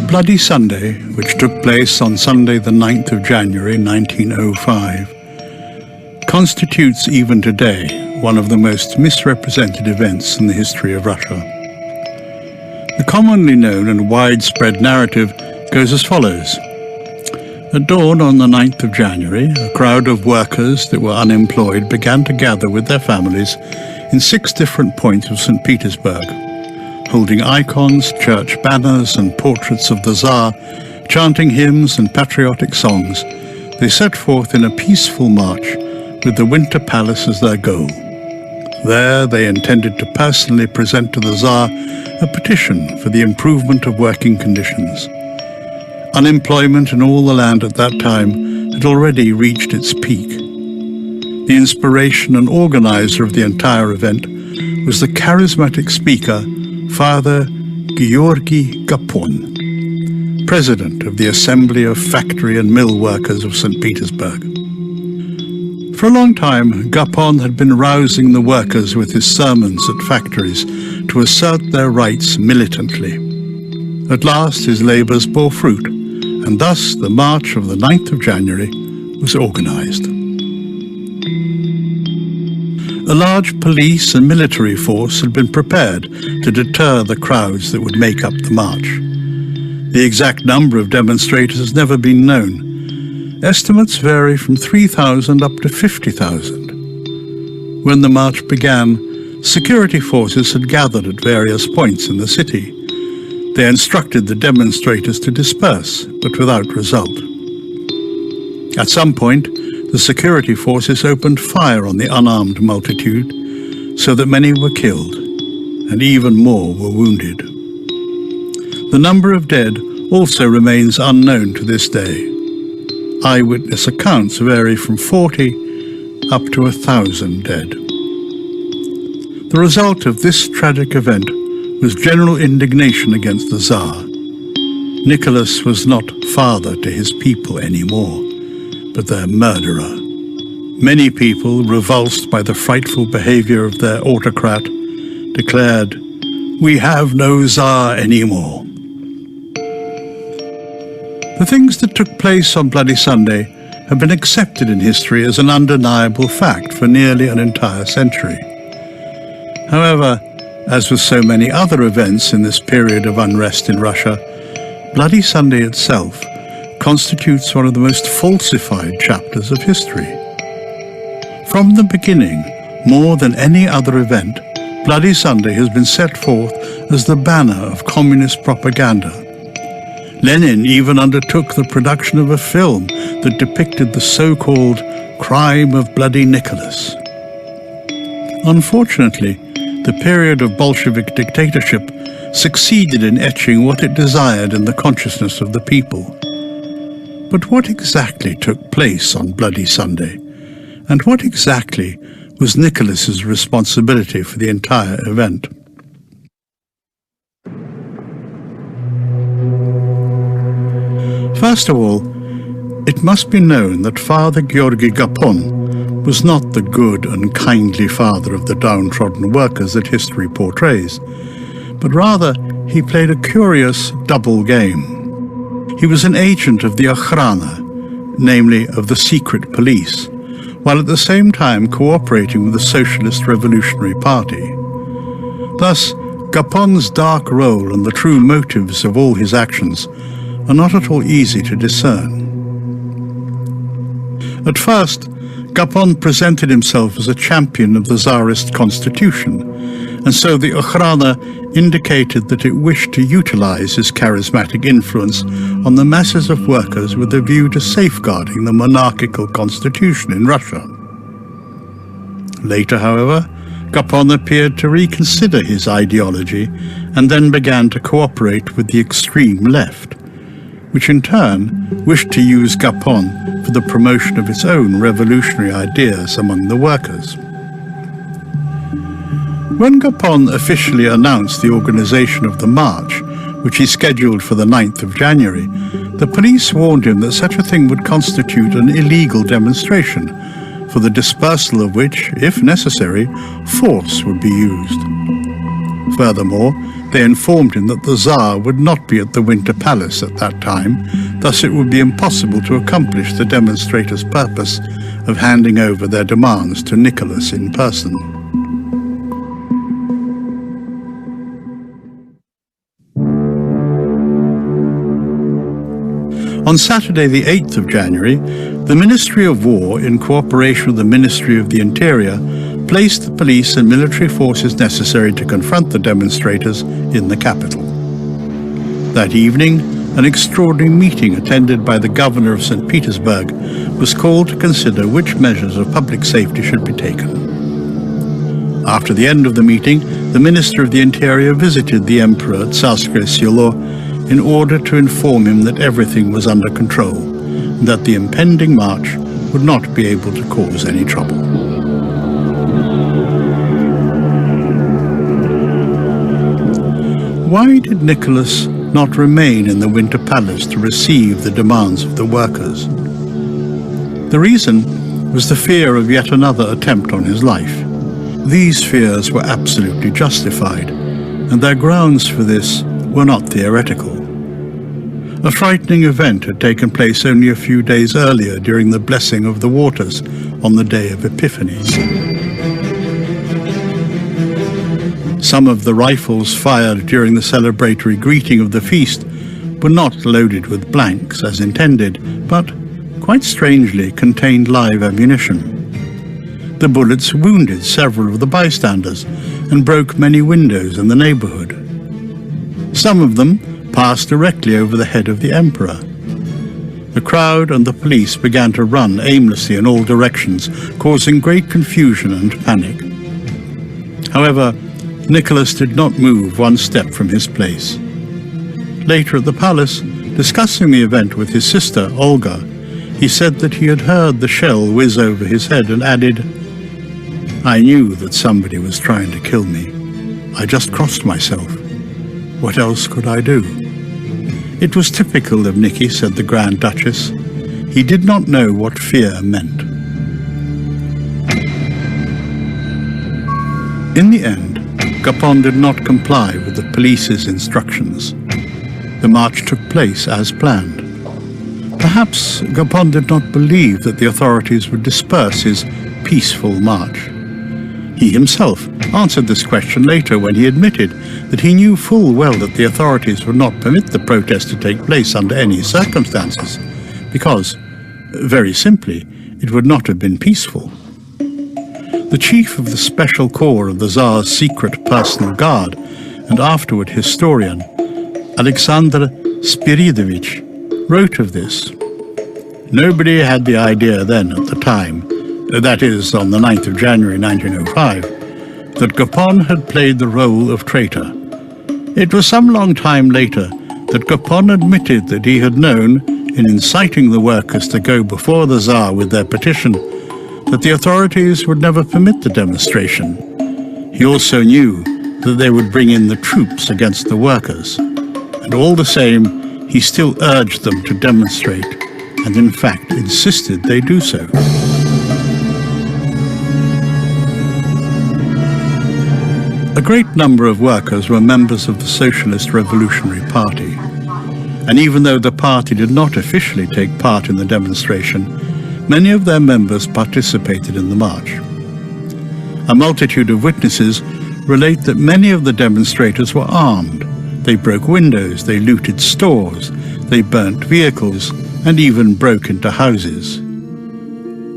Bloody Sunday, which took place on Sunday the 9th of January 1905, constitutes even today one of the most misrepresented events in the history of Russia. The commonly known and widespread narrative goes as follows. At dawn on the 9th of January, a crowd of workers that were unemployed began to gather with their families in 6 different points of St. Petersburg. Holding icons, church banners, and portraits of the Tsar, chanting hymns and patriotic songs, they set forth in a peaceful march with the Winter Palace as their goal. There they intended to personally present to the Tsar a petition for the improvement of working conditions. Unemployment in all the land at that time had already reached its peak. The inspiration and organizer of the entire event was the charismatic speaker, Father Georgy Gapon, president of the Assembly of Factory and Mill Workers of St. Petersburg. For a long time, Gapon had been rousing the workers with his sermons at factories to assert their rights militantly. At last his labours bore fruit, and thus the march of the 9th of January was organized. A large police and military force had been prepared to deter the crowds that would make up the march. The exact number of demonstrators has never been known. Estimates vary from 3,000 up to 50,000. When the march began, security forces had gathered at various points in the city. They instructed the demonstrators to disperse, but without result. At some point, the security forces opened fire on the unarmed multitude, so that many were killed, and even more were wounded. The number of dead also remains unknown to this day. Eyewitness accounts vary from 40 up to 1,000 dead. The result of this tragic event was general indignation against the Tsar. Nicholas was not father to his people anymore, but their murderer. Many people, revulsed by the frightful behavior of their autocrat, declared, "We have no Tsar anymore." The things that took place on Bloody Sunday have been accepted in history as an undeniable fact for nearly an entire century. However, as with so many other events in this period of unrest in Russia, Bloody Sunday itself constitutes one of the most falsified chapters of history. From the beginning, more than any other event, Bloody Sunday has been set forth as the banner of communist propaganda. Lenin even undertook the production of a film that depicted the so-called crime of Bloody Nicholas. Unfortunately, the period of Bolshevik dictatorship succeeded in etching what it desired in the consciousness of the people. But what exactly took place on Bloody Sunday? And what exactly was Nicholas's responsibility for the entire event? First of all, it must be known that Father Georgy Gapon was not the good and kindly father of the downtrodden workers that history portrays, but rather he played a curious double game. He was an agent of the Okhrana, namely of the secret police, while at the same time cooperating with the Socialist Revolutionary Party. Thus, Gapon's dark role and the true motives of all his actions are not at all easy to discern. At first, Gapon presented himself as a champion of the Tsarist constitution, and so the Okhrana indicated that it wished to utilize his charismatic influence on the masses of workers with a view to safeguarding the monarchical constitution in Russia. Later, however, Gapon appeared to reconsider his ideology and then began to cooperate with the extreme left, which in turn wished to use Gapon for the promotion of its own revolutionary ideas among the workers. When Gapon officially announced the organization of the march, which he scheduled for the 9th of January, the police warned him that such a thing would constitute an illegal demonstration, for the dispersal of which, if necessary, force would be used. Furthermore, they informed him that the Tsar would not be at the Winter Palace at that time, thus it would be impossible to accomplish the demonstrators' purpose of handing over their demands to Nicholas in person. On Saturday the 8th of January, the Ministry of War, in cooperation with the Ministry of the Interior, placed the police and military forces necessary to confront the demonstrators in the capital. That evening, an extraordinary meeting attended by the governor of St. Petersburg was called to consider which measures of public safety should be taken. After the end of the meeting, the Minister of the Interior visited the Emperor at Tsarskoye Selo in order to inform him that everything was under control, and that the impending march would not be able to cause any trouble. Why did Nicholas not remain in the Winter Palace to receive the demands of the workers? The reason was the fear of yet another attempt on his life. These fears were absolutely justified, and their grounds for this were not theoretical. A frightening event had taken place only a few days earlier during the blessing of the waters on the day of Epiphany. Some of the rifles fired during the celebratory greeting of the feast were not loaded with blanks as intended, but, quite strangely, contained live ammunition. The bullets wounded several of the bystanders and broke many windows in the neighborhood. Some of them passed directly over the head of the emperor. The crowd and the police began to run aimlessly in all directions, causing great confusion and panic. However, Nicholas did not move one step from his place. Later at the palace, discussing the event with his sister, Olga, he said that he had heard the shell whiz over his head and added, "I knew that somebody was trying to kill me. I just crossed myself. What else could I do?" It was typical of Nicky, said the Grand Duchess. He did not know what fear meant. In the end, Gapon did not comply with the police's instructions. The march took place as planned. Perhaps Gapon did not believe that the authorities would disperse his peaceful march. He himself answered this question later when he admitted that he knew full well that the authorities would not permit the protest to take place under any circumstances, because, very simply, it would not have been peaceful. The chief of the Special Corps of the Tsar's secret personal guard, and afterward historian, Alexander Spiridovich, wrote of this. Nobody had the idea then at the time, that is, on the 9th of January 1905, that Gapon had played the role of traitor. It was some long time later that Gapon admitted that he had known, in inciting the workers to go before the Tsar with their petition, that the authorities would never permit the demonstration. He also knew that they would bring in the troops against the workers, and all the same, he still urged them to demonstrate, and in fact insisted they do so. A great number of workers were members of the Socialist Revolutionary Party, and even though the party did not officially take part in the demonstration, many of their members participated in the march. A multitude of witnesses relate that many of the demonstrators were armed. They broke windows, they looted stores, they burnt vehicles, and even broke into houses.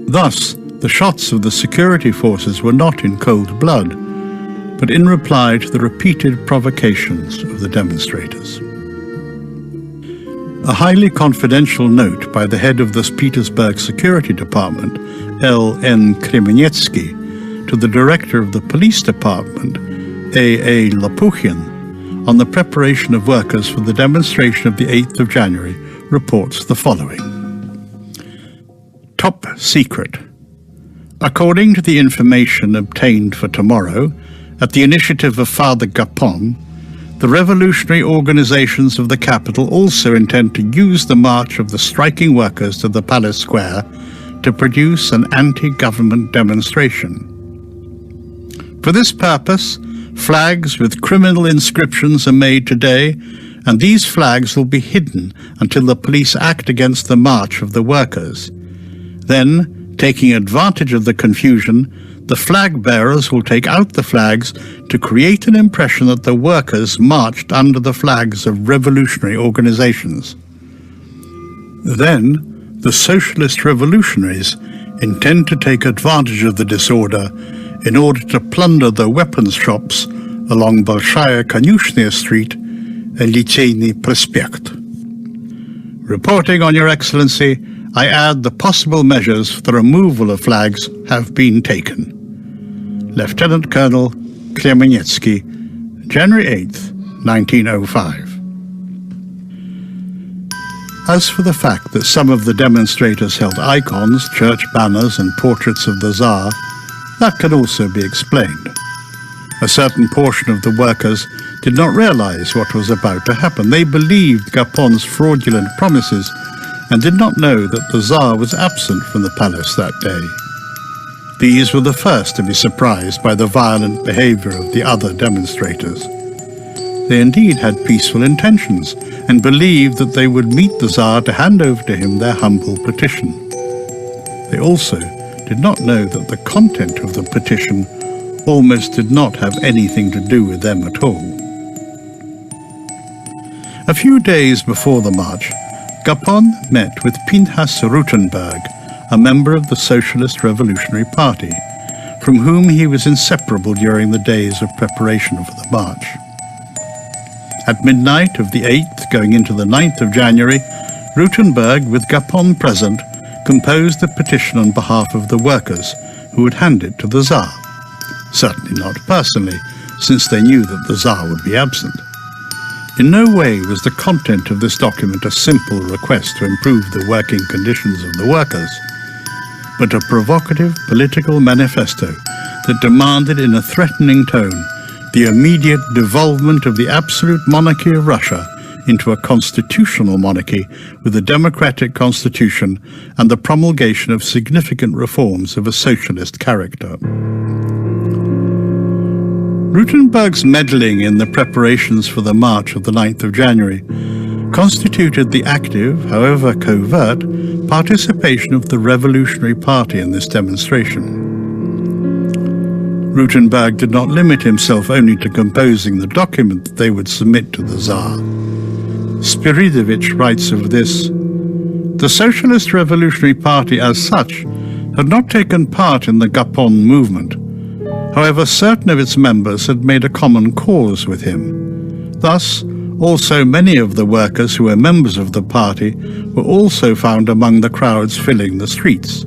Thus, the shots of the security forces were not in cold blood, but in reply to the repeated provocations of the demonstrators. A highly confidential note by the head of the Petersburg Security Department, L.N. Kremenetsky, to the director of the police department, A.A. Lopukhin, on the preparation of workers for the demonstration of the 8th of January, reports the following. Top secret. According to the information obtained for tomorrow, at the initiative of Father Gapon, the revolutionary organizations of the capital also intend to use the march of the striking workers to the Palace Square to produce an anti-government demonstration. For this purpose, flags with criminal inscriptions are made today, and these flags will be hidden until the police act against the march of the workers. Then, taking advantage of the confusion, the flag bearers will take out the flags to create an impression that the workers marched under the flags of revolutionary organizations. Then, the socialist revolutionaries intend to take advantage of the disorder in order to plunder the weapons shops along Bolshaya Konyushnya Street and Liteyny Prospekt. Reporting on Your Excellency, I add the possible measures for the removal of flags have been taken. Lieutenant Colonel Kremenetsky, January 8th, 1905. As for the fact that some of the demonstrators held icons, church banners, and portraits of the Tsar, that can also be explained. A certain portion of the workers did not realize what was about to happen. They believed Gapon's fraudulent promises and did not know that the Tsar was absent from the palace that day. These were the first to be surprised by the violent behavior of the other demonstrators. They indeed had peaceful intentions and believed that they would meet the Tsar to hand over to him their humble petition. They also did not know that the content of the petition almost did not have anything to do with them at all. A few days before the march, Gapon met with Pinchas Rutenberg, a member of the Socialist Revolutionary Party, from whom he was inseparable during the days of preparation for the march. At midnight of the 8th, going into the 9th of January, Rutenberg, with Gapon present, composed the petition on behalf of the workers, who would hand it to the Tsar. Certainly not personally, since they knew that the Tsar would be absent. In no way was the content of this document a simple request to improve the working conditions of the workers, but a provocative political manifesto that demanded in a threatening tone the immediate devolvement of the absolute monarchy of Russia into a constitutional monarchy with a democratic constitution and the promulgation of significant reforms of a socialist character. Rutenberg's meddling in the preparations for the march of the 9th of January constituted the active, however covert, participation of the Revolutionary Party in this demonstration. Rutenberg did not limit himself only to composing the document that they would submit to the Tsar. Spiridovich writes of this: "The Socialist Revolutionary Party as such had not taken part in the Gapon movement. However, certain of its members had made a common cause with him. Thus, also many of the workers who were members of the party were also found among the crowds filling the streets."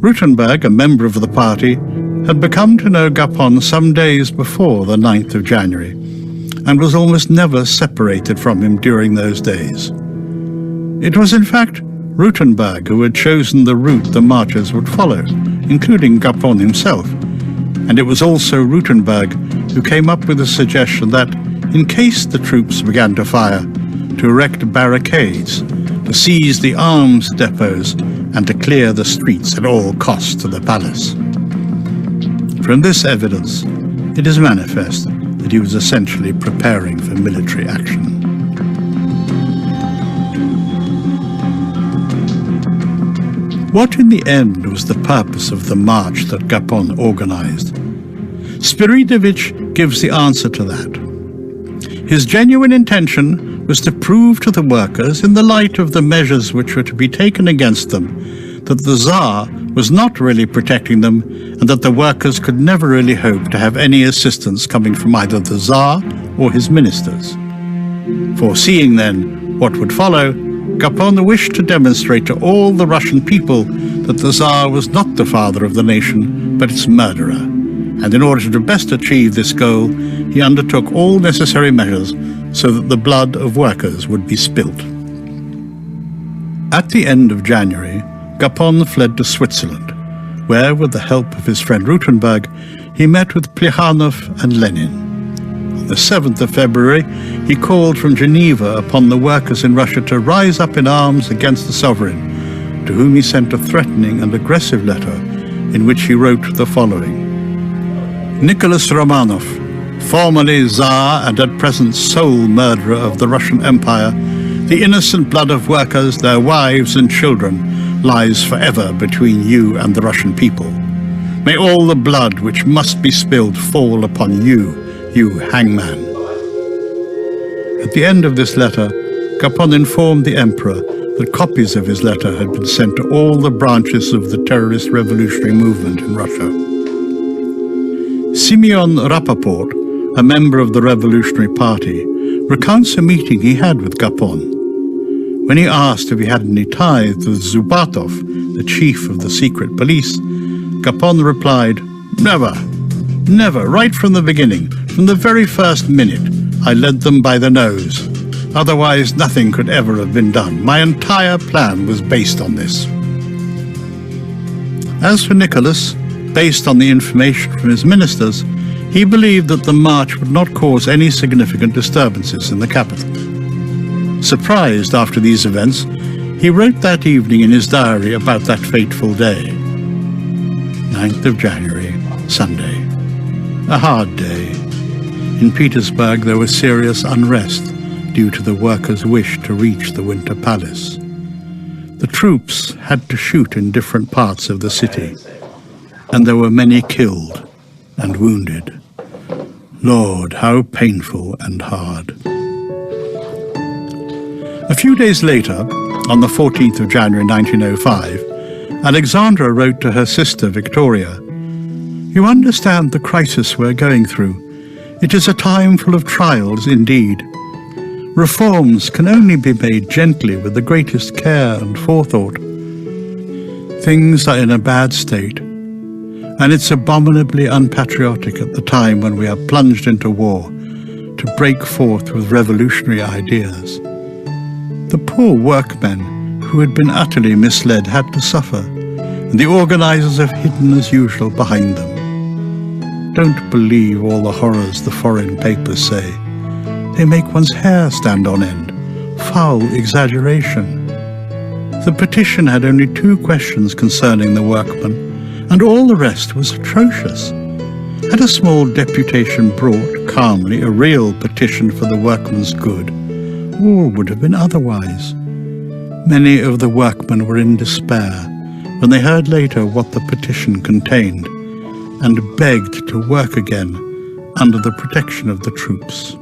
Rutenberg, a member of the party, had become to know Gapon some days before the 9th of January, and was almost never separated from him during those days. It was in fact Rutenberg who had chosen the route the marchers would follow, including Gapon himself, and it was also Rutenberg who came up with the suggestion that, in case the troops began to fire, to erect barricades, to seize the arms depots, and to clear the streets at all costs to the palace. From this evidence, it is manifest that he was essentially preparing for military action. What in the end was the purpose of the march that Gapon organized? Spiridovich gives the answer to that. His genuine intention was to prove to the workers, in the light of the measures which were to be taken against them, that the Tsar was not really protecting them, and that the workers could never really hope to have any assistance coming from either the Tsar or his ministers. Foreseeing then what would follow, Gapon wished to demonstrate to all the Russian people that the Tsar was not the father of the nation, but its murderer. And in order to best achieve this goal, he undertook all necessary measures so that the blood of workers would be spilt. At the end of January, Gapon fled to Switzerland, where, with the help of his friend Rutenberg, he met with Plekhanov and Lenin. On the 7th of February, he called from Geneva upon the workers in Russia to rise up in arms against the sovereign, to whom he sent a threatening and aggressive letter in which he wrote the following: Nicholas Romanov, formerly Tsar and at present sole murderer of the Russian Empire, the innocent blood of workers, their wives and children, lies forever between you and the Russian people. May all the blood which must be spilled fall upon you, you hangman. At the end of this letter, Gapon informed the emperor that copies of his letter had been sent to all the branches of the terrorist revolutionary movement in Russia. Simeon Rapoport, a member of the Revolutionary Party, recounts a meeting he had with Gapon. When he asked if he had any ties with Zubatov, the chief of the secret police, Gapon replied, "Never, never, right from the beginning, from the very first minute, I led them by the nose. Otherwise, nothing could ever have been done. My entire plan was based on this." As for Nicholas, based on the information from his ministers, he believed that the march would not cause any significant disturbances in the capital. Surprised after these events, he wrote that evening in his diary about that fateful day. 9th of January, Sunday. A hard day. In Petersburg there was serious unrest due to the workers' wish to reach the Winter Palace. The troops had to shoot in different parts of the city, and there were many killed and wounded. Lord, how painful and hard. A few days later, on the 14th of January 1905, Alexandra wrote to her sister Victoria, "You understand the crisis we're going through. It is a time full of trials indeed. Reforms can only be made gently with the greatest care and forethought. Things are in a bad state, and it's abominably unpatriotic at the time when we are plunged into war to break forth with revolutionary ideas. The poor workmen who had been utterly misled had to suffer, and the organizers have hidden as usual behind them. Don't believe all the horrors the foreign papers say. They make one's hair stand on end. Foul exaggeration. The petition had only 2 questions concerning the workmen, and all the rest was atrocious. Had a small deputation brought, calmly, a real petition for the workmen's good, all would have been otherwise. Many of the workmen were in despair when they heard later what the petition contained and begged to work again under the protection of the troops.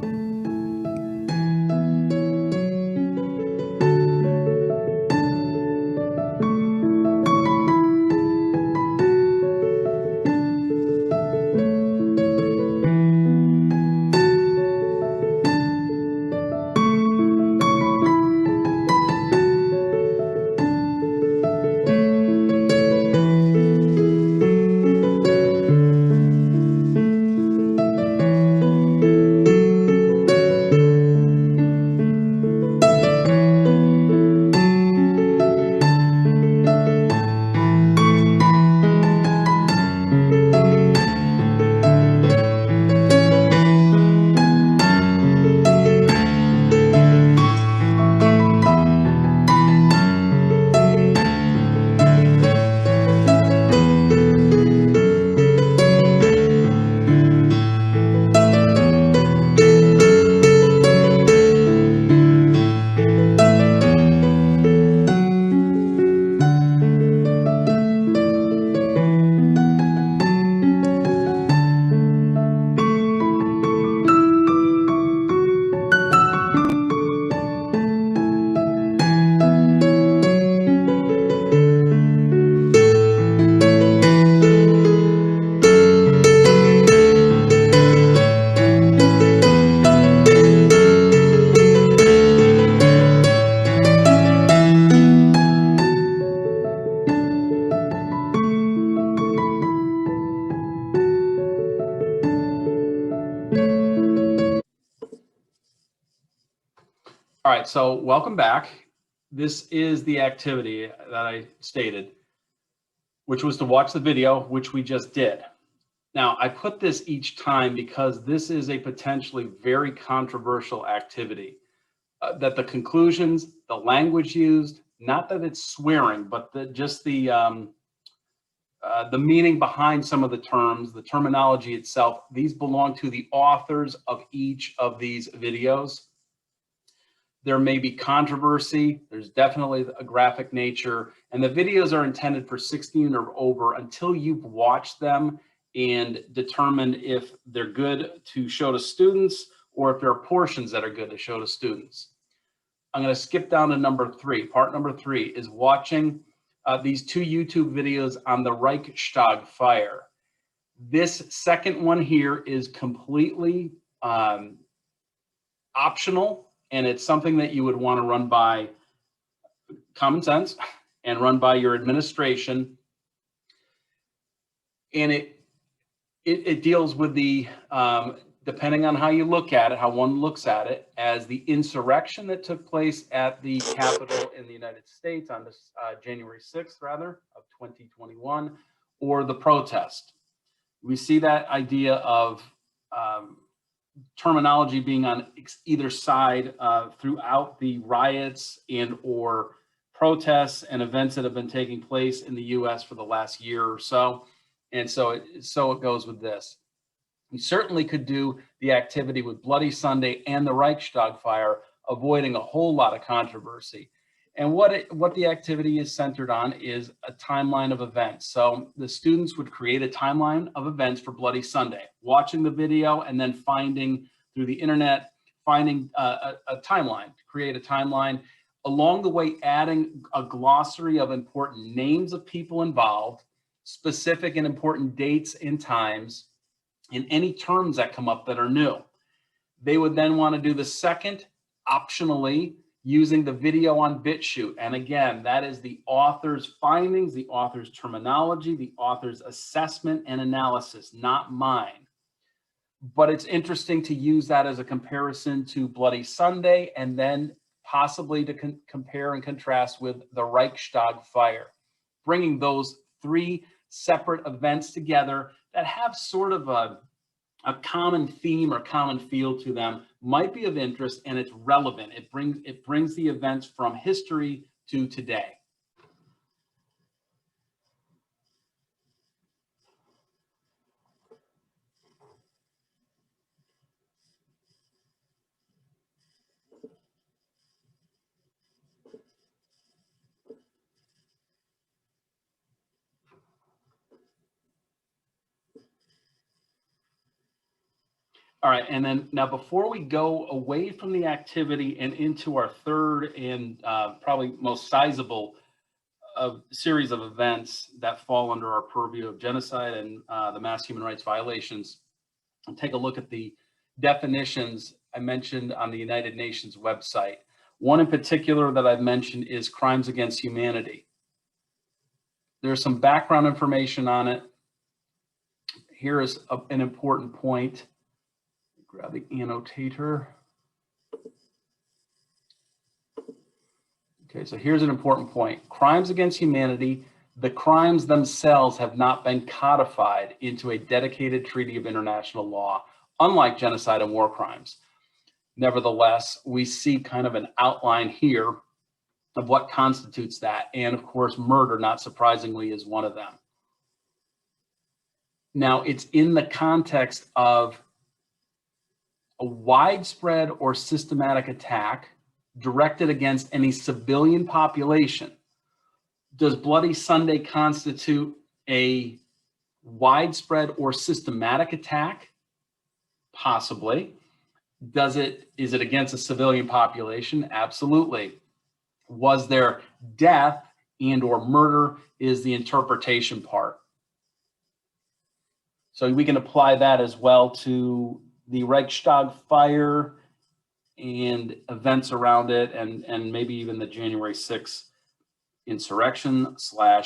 All right, so welcome back. This is the activity that I stated, which was to watch the video, which we just did. Now, I put this each time because this is a potentially very controversial activity. That the conclusions, the language used, not that it's swearing, but just the meaning behind some of the terms, the terminology itself, these belong to the authors of each of these videos. There may be controversy. There's definitely a graphic nature, and the videos are intended for 16 or over until you've watched them and determined if they're good to show to students or if there are portions that are good to show to students. I'm going to skip down to number 3. Part number 3 is watching these 2 YouTube videos on the Reichstag fire. This second one here is completely optional, and it's something that you would want to run by common sense and run by your administration. And it deals with the, depending on how you look at it, how one looks at it, as the insurrection that took place at the Capitol in the United States on this January 6th, rather, of 2021, or the protest. We see that idea of terminology being on either side throughout the riots and or protests and events that have been taking place in the U.S. for the last year or so. And so it goes with this. We certainly could do the activity with Bloody Sunday and the Reichstag fire, avoiding a whole lot of controversy. And what the activity is centered on is a timeline of events. So the students would create a timeline of events for Bloody Sunday, watching the video and then finding through the internet, finding a timeline, to create a timeline. Along the way, adding a glossary of important names of people involved, specific and important dates and times, and any terms that come up that are new. They would then want to do the second, optionally, using the video on BitChute. And again, that is the author's findings, the author's terminology, the author's assessment and analysis, not mine. But it's interesting to use that as a comparison to Bloody Sunday, and then possibly to compare and contrast with the Reichstag fire, bringing those 3 separate events together that have sort of a common theme or common feel to them, might be of interest, and it's relevant. It brings the events from history to today. All right, and then now before we go away from the activity and into our third and probably most sizable series of events that fall under our purview of genocide and the mass human rights violations, and take a look at the definitions I mentioned on the United Nations website. One in particular that I've mentioned is crimes against humanity. There's some background information on it. Here is an important point. Grab the annotator. Okay, so here's an important point. Crimes against humanity, the crimes themselves have not been codified into a dedicated treaty of international law, unlike genocide and war crimes. Nevertheless, we see kind of an outline here of what constitutes that. And of course, murder, not surprisingly, is one of them. Now, it's in the context of a widespread or systematic attack directed against any civilian population. Does Bloody Sunday constitute a widespread or systematic attack? Possibly. Is it against a civilian population? Absolutely. Was there death and or murder is the interpretation part. So we can apply that as well to the Reichstag fire and events around it, and maybe even the January 6th insurrection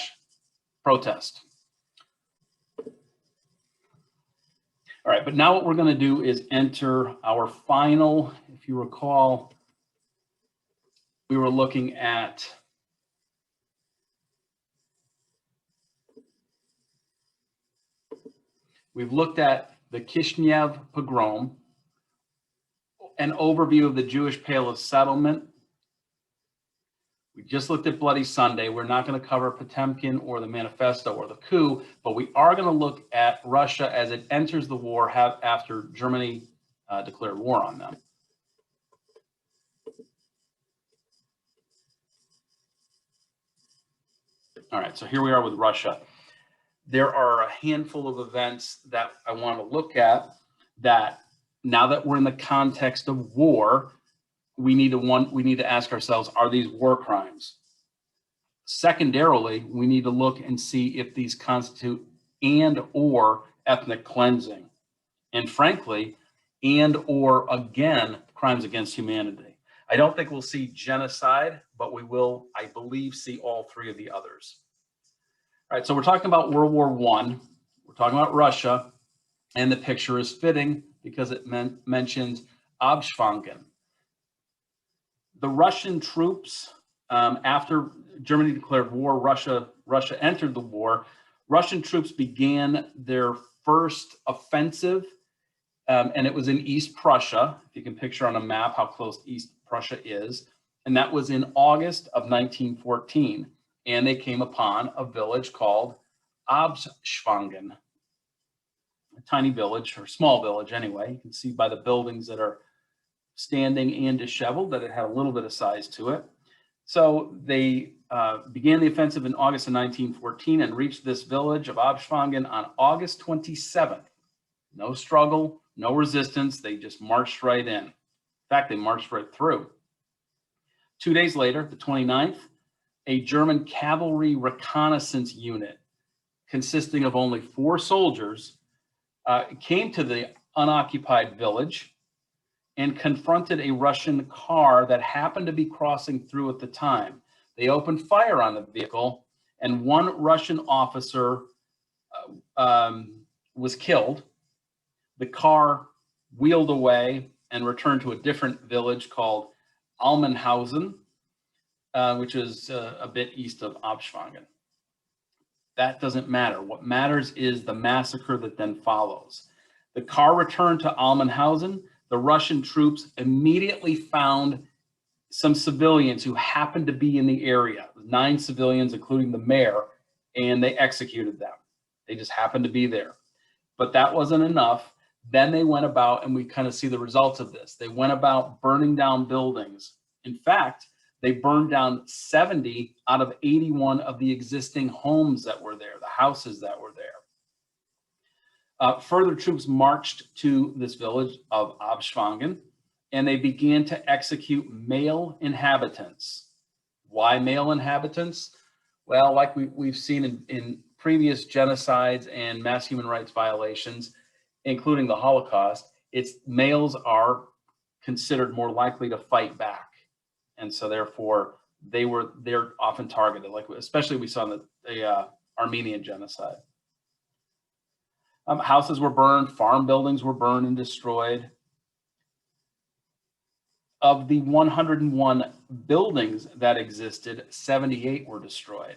/ protest. All right, but now what we're going to do is enter our final, if you recall, we were looking at we've looked at the Kishinev pogrom, an overview of the Jewish Pale of Settlement. We just looked at Bloody Sunday. We're not going to cover Potemkin or the Manifesto or the coup, but we are going to look at Russia as it enters the war after Germany declared war on them. All right, so here we are with Russia. There are a handful of events that I want to look at that, now that we're in the context of war, we need to ask ourselves, are these war crimes? Secondarily, we need to look and see if these constitute and or ethnic cleansing. And frankly, and or again, crimes against humanity. I don't think we'll see genocide, but we will, I believe, see all three of the others. All right, so we're talking about World War I. We're talking about Russia, and the picture is fitting because it mentions Abschwangen. The Russian troops, after Germany declared war, Russia entered the war. Russian troops began their first offensive, and it was in East Prussia. If you can picture on a map how close East Prussia is. And that was in August of 1914. And they came upon a village called Abschwangen, a tiny village, or small village anyway. You can see by the buildings that are standing and disheveled that it had a little bit of size to it. So they began the offensive in August of 1914 and reached this village of Abschwangen on August 27th. No struggle, no resistance. They just marched right in. In fact, they marched right through. 2 days later, the 29th, a German cavalry reconnaissance unit consisting of only 4 soldiers came to the unoccupied village and confronted a Russian car that happened to be crossing through at the time. They opened fire on the vehicle, and 1 Russian officer was killed. The car wheeled away and returned to a different village called Almenhausen, which is a bit east of Abschwangen. That doesn't matter. What matters is the massacre that then follows. The car returned to Almenhausen. The Russian troops immediately found some civilians who happened to be in the area, 9 civilians, including the mayor, and they executed them. They just happened to be there. But that wasn't enough. Then they went about, and we kind of see the results of this. They went about burning down buildings. In fact, they burned down 70 out of 81 of the existing homes that were there, the houses that were there. Further troops marched to this village of Abschwangen, and they began to execute male inhabitants. Why male inhabitants? Well, like we've seen in previous genocides and mass human rights violations, including the Holocaust, it's males are considered more likely to fight back. And so therefore they're often targeted, like especially we saw in the Armenian genocide. Houses were burned, farm buildings were burned and destroyed. Of the 101 buildings that existed, 78 were destroyed.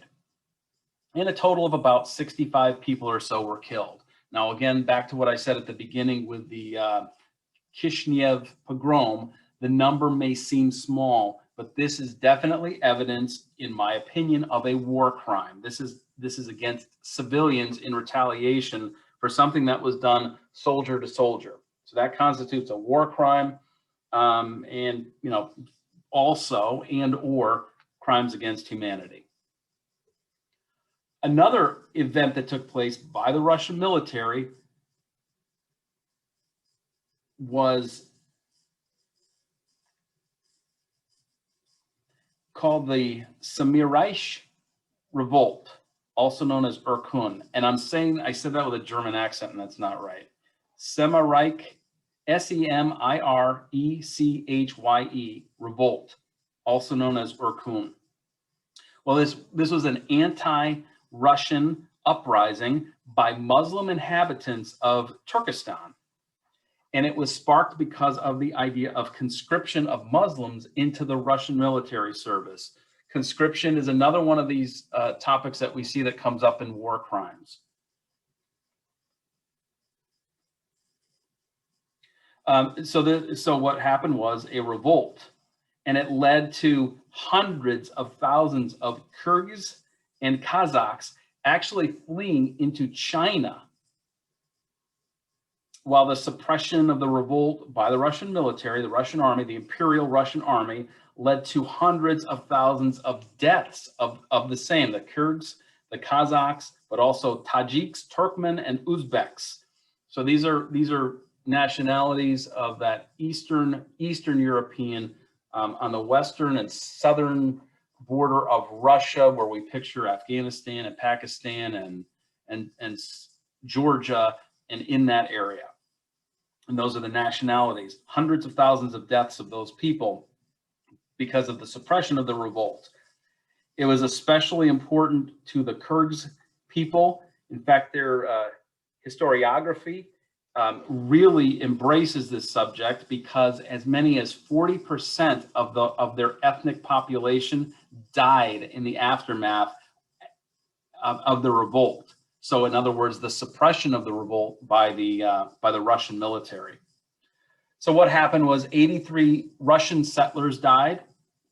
And a total of about 65 people or so were killed. Now, again, back to what I said at the beginning with the Kishinev pogrom, the number may seem small, but this is definitely evidence, in my opinion, of a war crime. This is against civilians in retaliation for something that was done soldier to soldier. So that constitutes a war crime, and also or crimes against humanity. Another event that took place by the Russian military was called the Samiraish Revolt, also known as Irkun. And I said that with a German accent, and that's not right. Semirechye, Semirechye Revolt, also known as Irkun. Well, this was an anti-Russian uprising by Muslim inhabitants of Turkestan. And it was sparked because of the idea of conscription of Muslims into the Russian military service. Conscription is another one of these topics that we see that comes up in war crimes. So what happened was a revolt, and it led to hundreds of thousands of Kyrgyz and Kazakhs actually fleeing into China, while the suppression of the revolt by the Russian military, the Russian army, the Imperial Russian Army, led to hundreds of thousands of deaths of the same, the Kyrgyz, the Kazakhs, but also Tajiks, Turkmen, and Uzbeks. So these are nationalities of that Eastern European, on the western and southern border of Russia, where we picture Afghanistan and Pakistan and Georgia, and in that area. And those are the nationalities. Hundreds of thousands of deaths of those people because of the suppression of the revolt. It was especially important to the Kyrgyz people. In fact, their historiography really embraces this subject, because as many as 40% of their ethnic population died in the aftermath of the revolt. So in other words, the suppression of the revolt by the Russian military. So what happened was 83 Russian settlers died.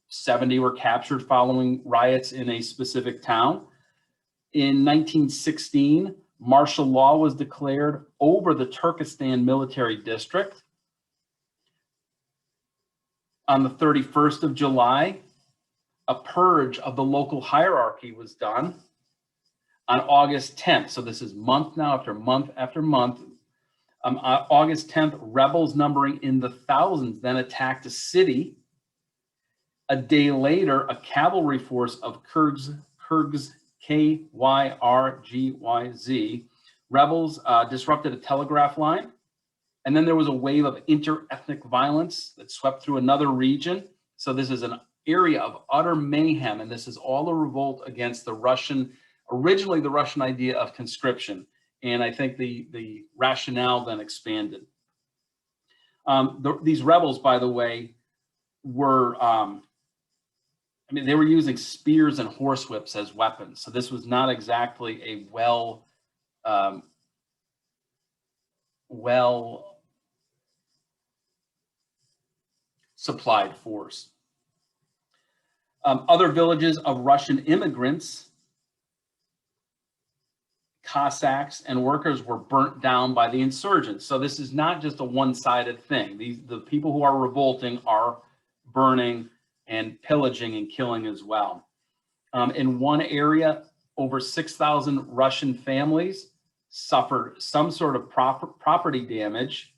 70 were captured following riots in a specific town. In 1916, martial law was declared over the Turkestan military district. On the 31st of July, a purge of the local hierarchy was done. On August 10th, so this is month now after month after month, August 10th, rebels numbering in the thousands then attacked a city. A day later, a cavalry force of Kyrgyz, K-Y-R-G-Y-Z, rebels disrupted a telegraph line. And then there was a wave of inter-ethnic violence that swept through another region. So this is an area of utter mayhem, and this is all a revolt against the originally the Russian idea of conscription. And I think the rationale then expanded. These rebels, by the way, were, they were using spears and horsewhips as weapons. So this was not exactly a well supplied force. Other villages of Russian immigrants, Cossacks, and workers were burnt down by the insurgents. So this is not just a one-sided thing. The people who are revolting are burning and pillaging and killing as well. In one area, over 6,000 Russian families suffered some sort of property damage,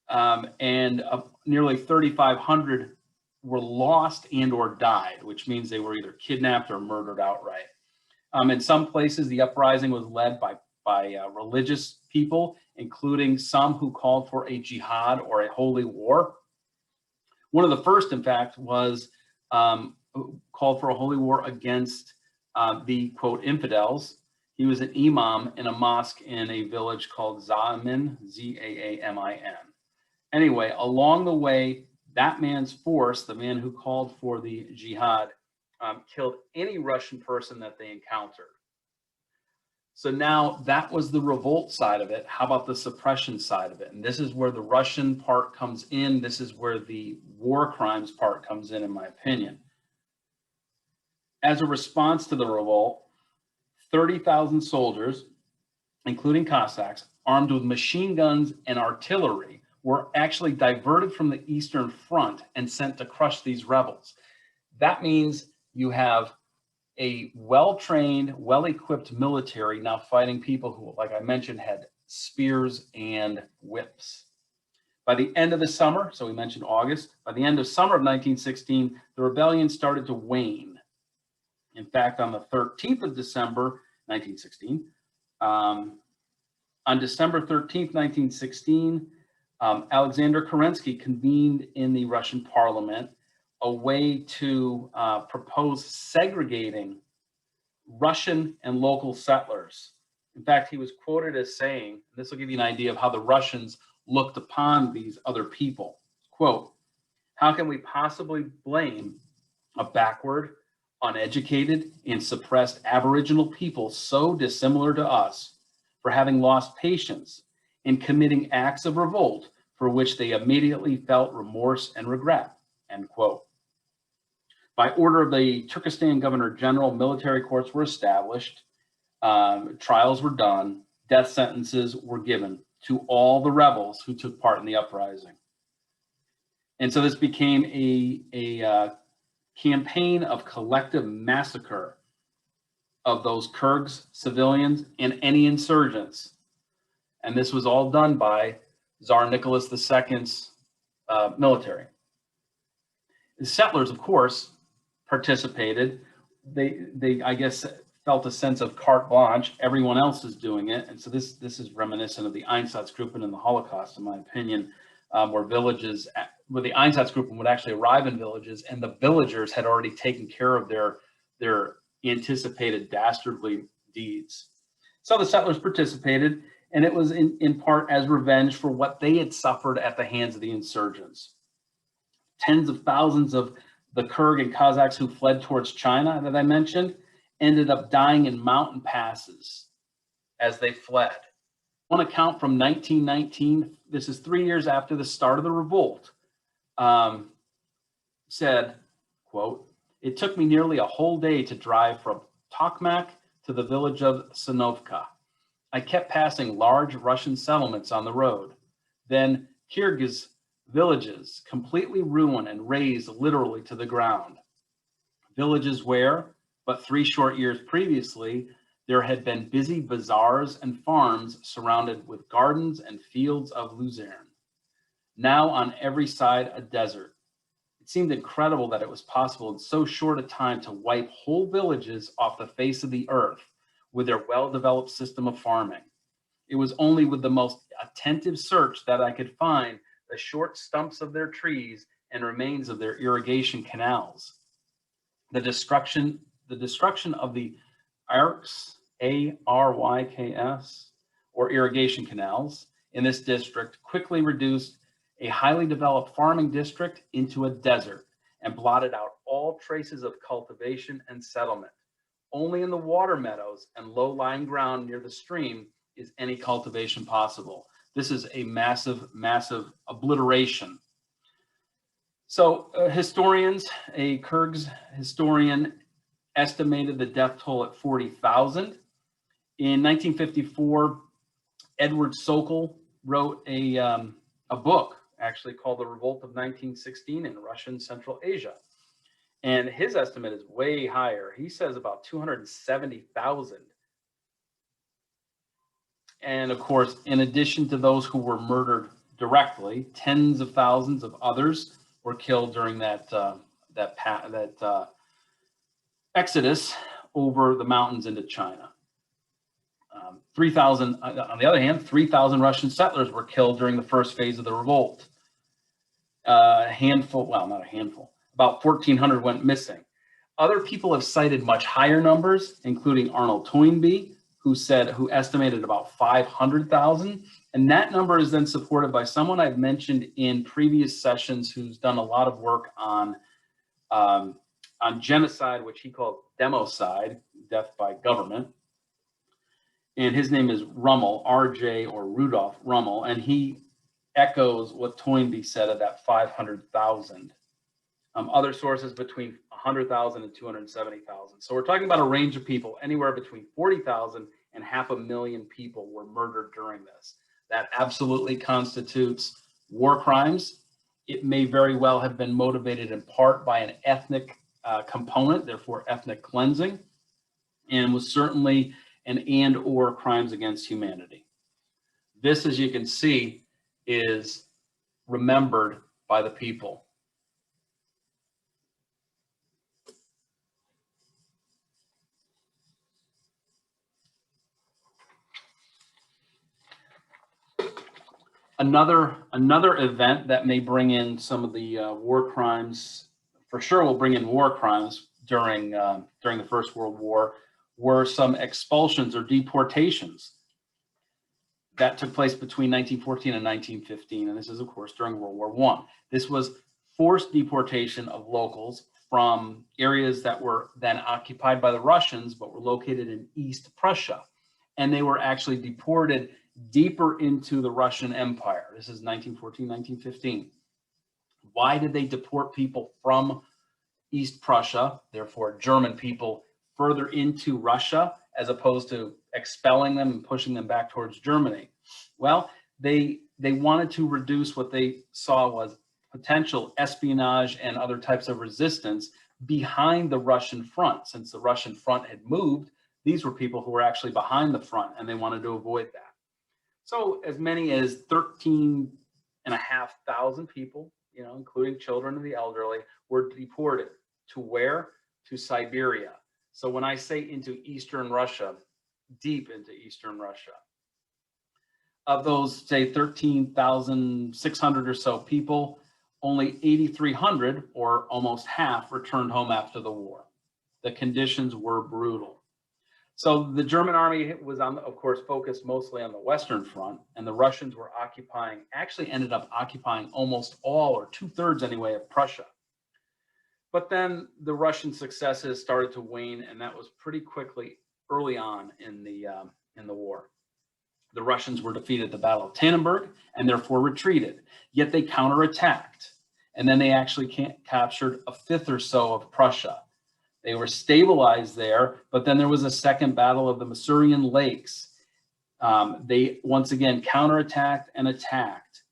and nearly 3,500 were lost and or died, which means they were either kidnapped or murdered outright. In some places, the uprising was led by religious people, including some who called for a jihad or a holy war. One of the first, in fact, was called for a holy war against the, quote, infidels. He was an imam in a mosque in a village called Zaamin, Z-A-A-M-I-N. Anyway, along the way, that man's force, the man who called for the jihad, killed any Russian person that they encountered. So now that was the revolt side of it. How about the suppression side of it? And this is where the Russian part comes in. This is where the war crimes part comes in my opinion. As a response to the revolt, 30,000 soldiers, including Cossacks, armed with machine guns and artillery, were actually diverted from the Eastern Front and sent to crush these rebels. That means you have a well-trained, well-equipped military now fighting people who, like I mentioned, had spears and whips. By the end of the summer, so we mentioned August, by the end of summer of 1916, the rebellion started to wane. In fact, on the 13th of December, 1916, on December 13th, 1916, Alexander Kerensky convened in the Russian parliament a way to propose segregating Russian and local settlers. In fact, he was quoted as saying, this will give you an idea of how the Russians looked upon these other people, quote, "How can we possibly blame a backward, uneducated, and suppressed Aboriginal people so dissimilar to us for having lost patience and committing acts of revolt for which they immediately felt remorse and regret," end quote. By order of the Turkestan Governor General, military courts were established, trials were done, death sentences were given to all the rebels who took part in the uprising. And so this became a campaign of collective massacre of those Kyrgyz civilians and any insurgents. And this was all done by Tsar Nicholas II's military. The settlers, of course, participated. They I guess felt a sense of carte blanche. Everyone else is doing it, and so this is reminiscent of the Einsatzgruppen in the Holocaust, in my opinion, where the Einsatzgruppen would actually arrive in villages, and the villagers had already taken care of their anticipated dastardly deeds. So the settlers participated, and it was in part as revenge for what they had suffered at the hands of the insurgents. Tens of thousands of the Kyrgyz and Kazakhs who fled towards China, that I mentioned, ended up dying in mountain passes as they fled. One account from 1919, this is 3 years after the start of the revolt, said, quote, "It took me nearly a whole day to drive from Tokmak to the village of Sanovka. I kept passing large Russian settlements on the road. Then Kyrgyz villages completely ruined and razed literally to the ground. Villages where, but 3 short years previously, there had been busy bazaars and farms surrounded with gardens and fields of lucerne. Now on every side a desert. It seemed incredible that it was possible in so short a time to wipe whole villages off the face of the earth with their well-developed system of farming. It was only with the most attentive search that I could find the short stumps of their trees and remains of their irrigation canals. The destruction of the ARYKS, A-R-Y-K-S, or irrigation canals in this district quickly reduced a highly developed farming district into a desert and blotted out all traces of cultivation and settlement. Only in the water meadows and low-lying ground near the stream is any cultivation possible. This is a massive, massive obliteration." So historians, a Kyrgyz historian estimated the death toll at 40,000. In 1954, Edward Sokol wrote a book actually called The Revolt of 1916 in Russian Central Asia. And his estimate is way higher. He says about 270,000 And of course, in addition to those who were murdered directly, tens of thousands of others were killed during that exodus over the mountains into China. 3,000, on the other hand, 3,000 Russian settlers were killed during the first phase of the revolt. A handful, well, not a handful, about 1,400 went missing. Other people have cited much higher numbers, including Arnold Toynbee, who estimated about 500,000. And that number is then supported by someone I've mentioned in previous sessions who's done a lot of work on genocide, which he called democide, death by government. And his name is Rummel, R.J. or Rudolph Rummel, and he echoes what Toynbee said of that 500,000. Other sources between 100,000 and 270,000. So we're talking about a range of people, anywhere between 40,000 and 500,000 people were murdered during this. That absolutely constitutes war crimes. It may very well have been motivated in part by an ethnic component, therefore ethnic cleansing, and was certainly an and/or crimes against humanity. This, as you can see, is remembered by the people. Another event that may bring in some of the war crimes, for sure will bring in war crimes during the First World War, were some expulsions or deportations that took place between 1914 and 1915. And this is, of course, during World War I. This was forced deportation of locals from areas that were then occupied by the Russians, but were located in East Prussia. And they were actually deported deeper into the Russian Empire. This is 1914, 1915. Why did they deport people from East Prussia, therefore German people, further into Russia, as opposed to expelling them and pushing them back towards Germany? Well, they wanted to reduce what they saw was potential espionage and other types of resistance behind the Russian front. Since the Russian front had moved, these were people who were actually behind the front, and they wanted to avoid that. So as many as 13,500 people, including children and the elderly, were deported to where? To Siberia. So when I say into Eastern Russia, deep into Eastern Russia. Of those, say, 13,600 or so people, only 8,300, or almost half, returned home after the war. The conditions were brutal. So the German army was, of course, focused mostly on the Western Front, and the Russians were actually ended up occupying almost all, or 2/3 anyway, of Prussia. But then the Russian successes started to wane, and that was pretty quickly early on in the war. The Russians were defeated at the Battle of Tannenberg and therefore retreated, yet they counterattacked. And then they actually captured 1/5 or so of Prussia. They were stabilized there, but then there was a second battle of the Masurian Lakes. They once again counterattacked and attacked.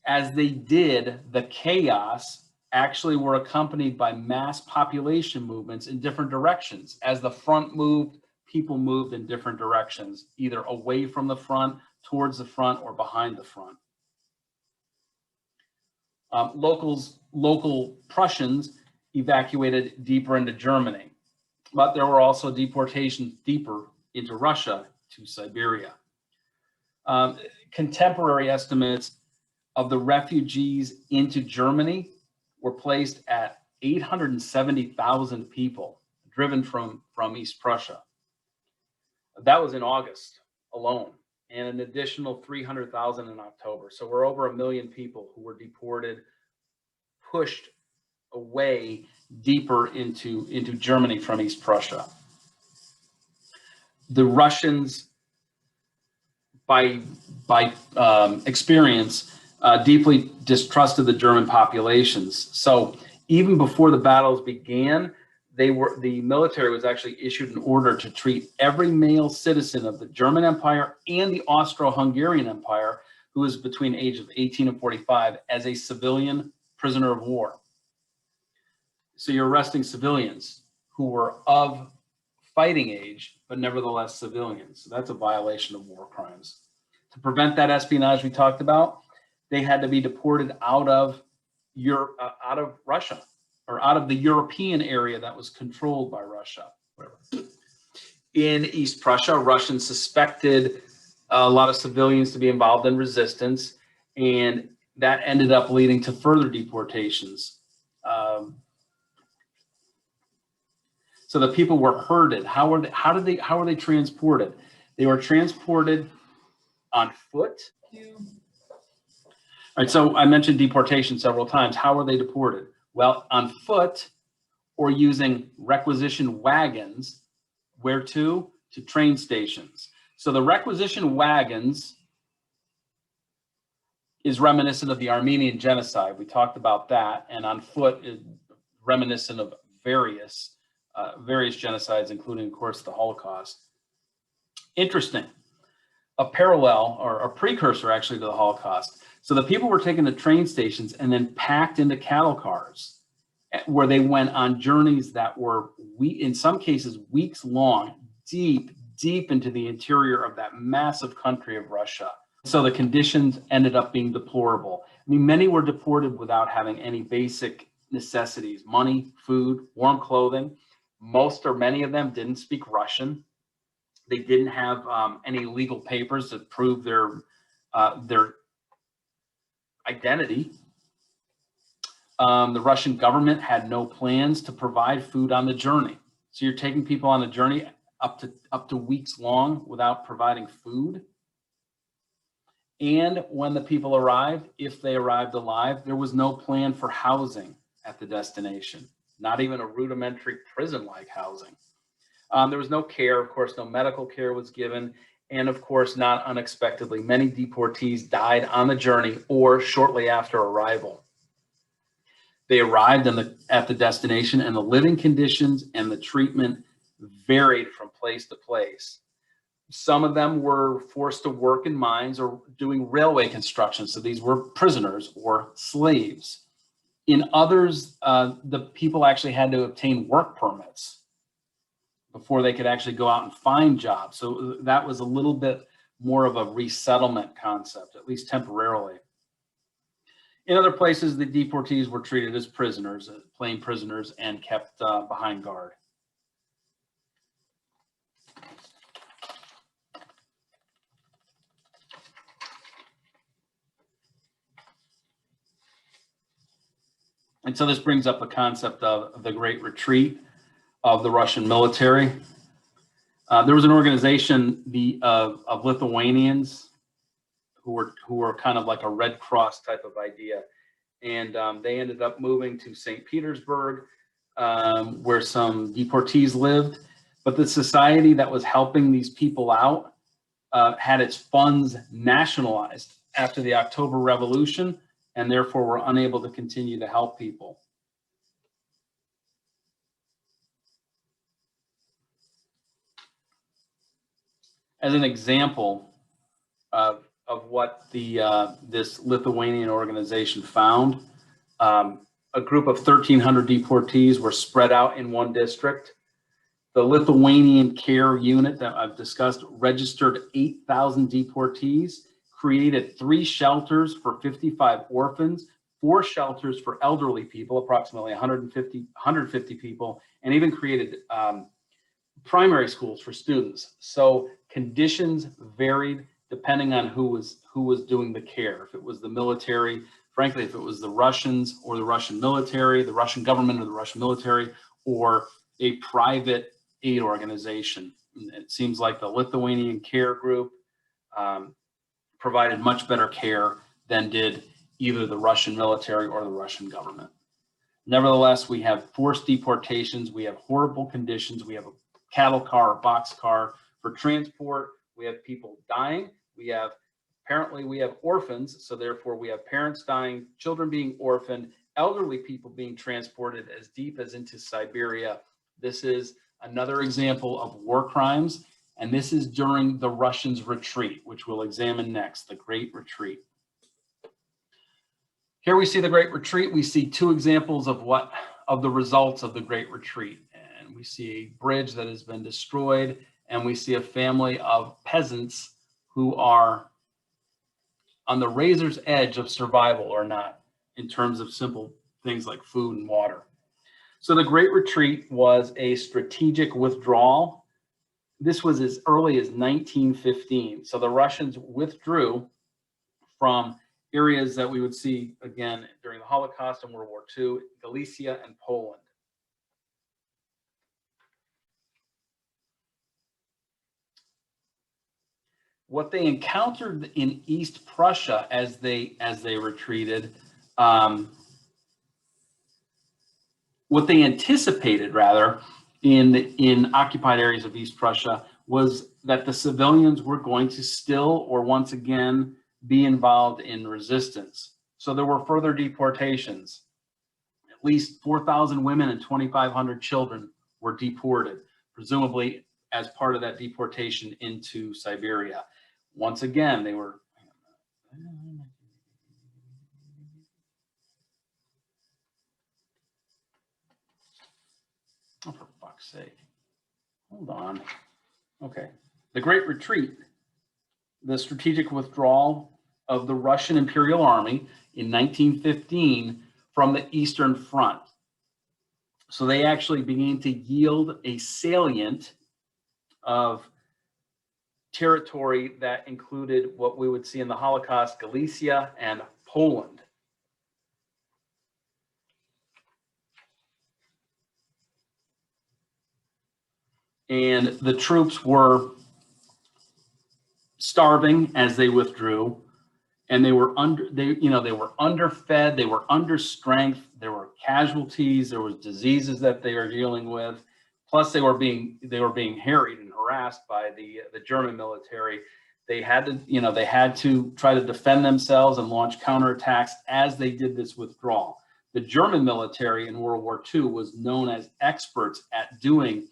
As they did, the chaos actually were accompanied by mass population movements in different directions. As the front moved, people moved in different directions, either away from the front, towards the front, or behind the front. Local Prussians evacuated deeper into Germany, but there were also deportations deeper into Russia, to Siberia. Contemporary estimates of the refugees into Germany were placed at 870,000 people driven from East Prussia. That was in August alone, and an additional 300,000 in October. So we're over 1 million people who were deported, pushed away deeper into Germany from East Prussia. The Russians, by experience, deeply distrusted the German populations. So even before the battles began, the military was actually issued an order to treat every male citizen of the German Empire and the Austro-Hungarian Empire who was between the age of 18 and 45 as a civilian prisoner of war. So you're arresting civilians who were of fighting age, but nevertheless civilians. So that's a violation of war crimes. To prevent that espionage we talked about, they had to be deported out of Europe, out of Russia, or out of the European area that was controlled by Russia. Whatever. In East Prussia, Russians suspected a lot of civilians to be involved in resistance, and that ended up leading to further deportations. So the people were herded. How were they transported? They were transported on foot. All right, so I mentioned deportation several times. How were they deported? Well, on foot or using requisition wagons. Where to? To train stations. So the requisition wagons is reminiscent of the Armenian genocide. We talked about that. And on foot is reminiscent of various genocides, including, of course, the Holocaust. Interesting. A parallel, or a precursor actually, to the Holocaust. So the people were taken to train stations and then packed into cattle cars, where they went on journeys that were, in some cases, weeks long, deep into the interior of that massive country of Russia. So the conditions ended up being deplorable. I mean, many were deported without having any basic necessities: money, food, warm clothing. Most or many of them didn't speak Russian. They didn't have any legal papers to prove their identity. The Russian government had no plans to provide food on the journey. So you're taking people on a journey up to weeks long without providing food. And when the people arrived, if they arrived alive, there was no plan for housing at the destination, not even a rudimentary prison-like housing. There was no care, of course, no medical care was given. And of course, not unexpectedly, many deportees died on the journey or shortly after arrival. They arrived at the destination, and the living conditions and the treatment varied from place to place. Some of them were forced to work in mines or doing railway construction. So these were prisoners or slaves. In others, the people actually had to obtain work permits before they could actually go out and find jobs. So that was a little bit more of a resettlement concept, at least temporarily. In other places, the deportees were treated as prisoners, plain prisoners, and kept behind guard. And so this brings up the concept of the Great Retreat of the Russian military. There was an organization of Lithuanians who were kind of like a Red Cross type of idea. And they ended up moving to St. Petersburg, where some deportees lived. But the society that was helping these people out had its funds nationalized after the October Revolution, and therefore were unable to continue to help people. As an example of what this Lithuanian organization found, a group of 1,300 deportees were spread out in one district. The Lithuanian Care Unit that I've discussed registered 8,000 deportees, created 3 shelters for 55 orphans, 4 shelters for elderly people, approximately 150 people, and even created primary schools for students. So conditions varied depending on who was doing the care. If it was the military, frankly, if it was the Russians or the Russian military, the Russian government or the Russian military, or a private aid organization. It seems like the Lithuanian Care Group provided much better care than did either the Russian military or the Russian government. Nevertheless, we have forced deportations, we have horrible conditions, we have a cattle car or box car for transport, we have people dying, apparently we have orphans, so therefore we have parents dying, children being orphaned, elderly people being transported as deep as into Siberia. This is another example of war crimes, and this is during the Russians' retreat, which we'll examine next, the Great Retreat. Here we see the Great Retreat. We see 2 examples of the results of the Great Retreat. And We see a bridge that has been destroyed, and we see a family of peasants who are on the razor's edge of survival or not, in terms of simple things like food and water. So the Great Retreat was a strategic withdrawal. This was as early as 1915. So the Russians withdrew from areas that we would see again during the Holocaust and World War II, Galicia and Poland. What they encountered in East Prussia as they retreated, what they anticipated rather in occupied areas of East Prussia was that the civilians were going to still or once again be involved in resistance. So there were further deportations. At least 4,000 women and 2,500 children were deported, presumably as part of that deportation into Siberia. Once again, they were, oh, for fuck's sake, hold on. Okay, the Great Retreat, the strategic withdrawal of the Russian Imperial Army in 1915 from the Eastern Front. So they actually began to yield a salient of territory that included what we would see in the Holocaust, Galicia and Poland. And the troops were starving as they withdrew, and they were underfed, they were under strength, there were casualties, there was diseases that they were dealing with. Plus, they were being harried and harassed by the German military. They had to try to defend themselves and launch counterattacks as they did this withdrawal. The German military in World War II was known as experts at doing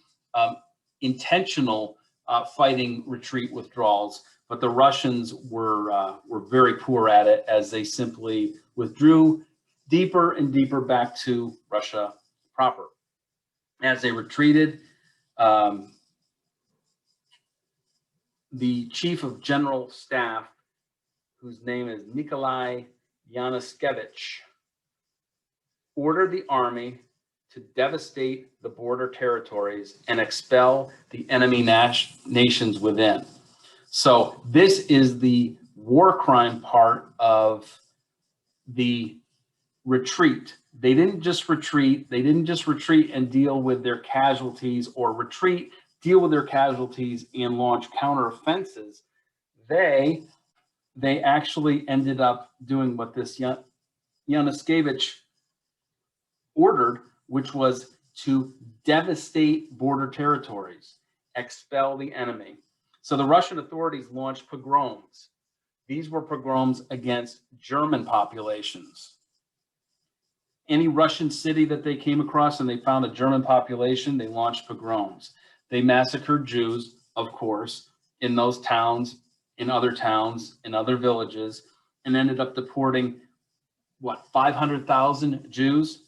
intentional fighting retreat withdrawals, but the Russians were very poor at it, as they simply withdrew deeper and deeper back to Russia proper. As they retreated, the Chief of General Staff, whose name is Nikolai Yanushkevich, ordered the army to devastate the border territories and expel the enemy nations within. So this is the war crime part of the retreat. They didn't just retreat. They didn't just retreat and deal with their casualties, or deal with their casualties and launch counteroffenses. They actually ended up doing what this Yanushkevich ordered, which was to devastate border territories, expel the enemy. So the Russian authorities launched pogroms. These were pogroms against German populations. Any Russian city that they came across and they found a German population, they launched pogroms. They massacred Jews, of course, in those towns, in other villages, and ended up deporting, 500,000 Jews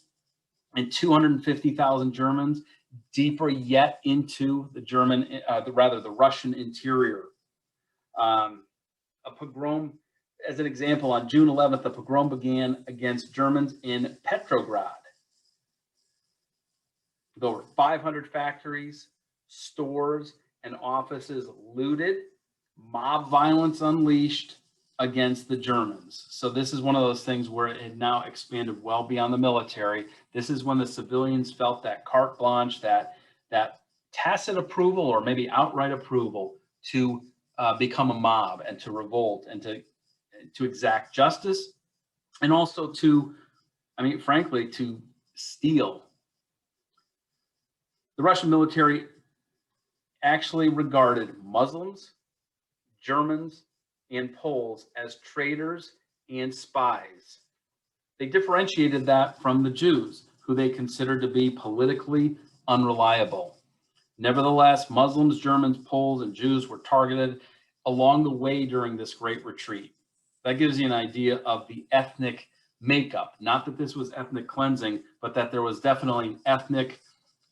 and 250,000 Germans deeper yet into the Russian interior. A pogrom, as an example, on June 11th, a pogrom began against Germans in Petrograd. With over 500 factories, stores, and offices looted, mob violence unleashed against the Germans. So this is one of those things where it had now expanded well beyond the military. This is when the civilians felt that carte blanche, that tacit approval or maybe outright approval to become a mob and to revolt and to exact justice, and also to, frankly, to steal. The Russian military actually regarded Muslims, Germans, and Poles as traitors and spies. They differentiated that from the Jews, who they considered to be politically unreliable. Nevertheless, Muslims, Germans, Poles, and Jews were targeted along the way during this Great Retreat. That gives you an idea of the ethnic makeup. Not that this was ethnic cleansing, but that there was definitely an ethnic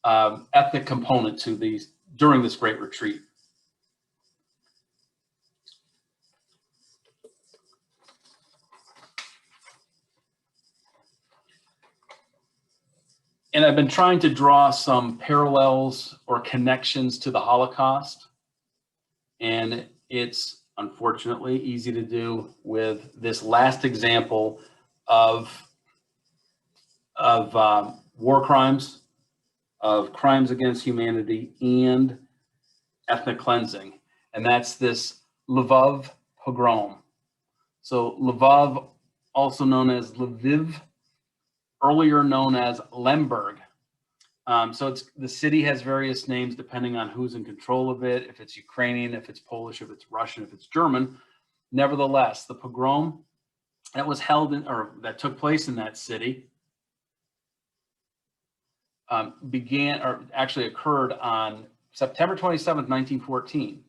ethnic component to these during this Great Retreat. And I've been trying to draw some parallels or connections to the Holocaust. And it's unfortunately easy to do with this last example of war crimes, of crimes against humanity, and ethnic cleansing. And that's this Lvov pogrom. So Lvov, also known as Lviv, earlier known as Lemberg. So the city has various names depending on who's in control of it, if it's Ukrainian, if it's Polish, if it's Russian, if it's German. Nevertheless, the pogrom that was held in, or that took place in that city actually occurred on September 27th, 1914.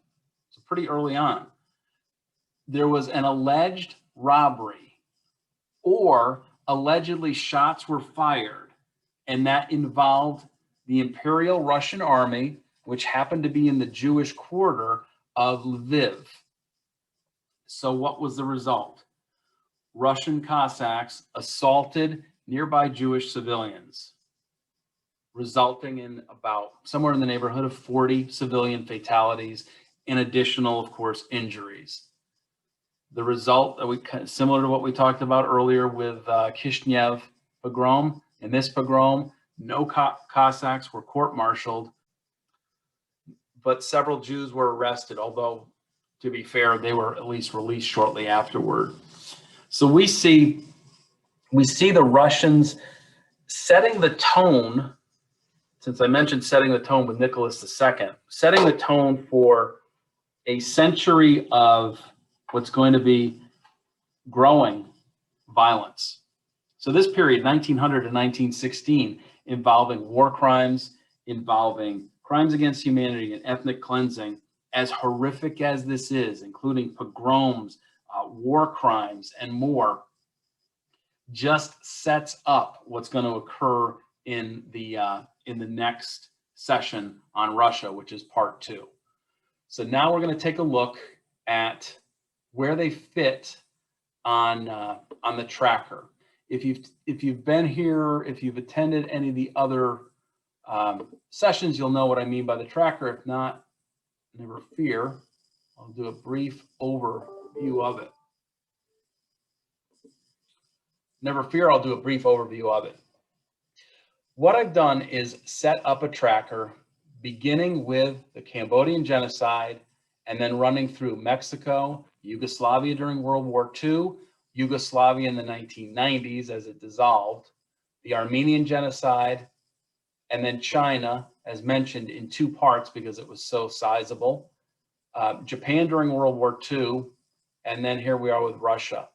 So pretty early on. There was an alleged robbery, or allegedly shots were fired, and that involved the Imperial Russian Army, which happened to be in the Jewish quarter of Lviv. So what was the result? Russian Cossacks assaulted nearby Jewish civilians, resulting in about somewhere in the neighborhood of 40 civilian fatalities and additional, of course, injuries. The result, similar to what we talked about earlier with Kishinev pogrom. In this pogrom, no Cossacks were court-martialed, but several Jews were arrested, although, to be fair, they were at least released shortly afterward. So we see the Russians setting the tone, since I mentioned setting the tone with Nicholas II, setting the tone for a century of what's going to be growing violence. So this period, 1900 to 1916, involving war crimes, involving crimes against humanity and ethnic cleansing, as horrific as this is, including pogroms, war crimes, and more, just sets up what's going to occur in the next session on Russia, which is part 2. So now we're going to take a look at where they fit on the tracker. If you've been here, if you've attended any of the other sessions, you'll know what I mean by the tracker. If not, never fear. I'll do a brief overview of it. Never fear, I'll do a brief overview of it. What I've done is set up a tracker beginning with the Cambodian genocide and then running through Mexico, Yugoslavia during World War II, Yugoslavia in the 1990s as it dissolved, the Armenian genocide, and then China, as mentioned, in 2 parts because it was so sizable, Japan during World War II, and then here we are with Russia.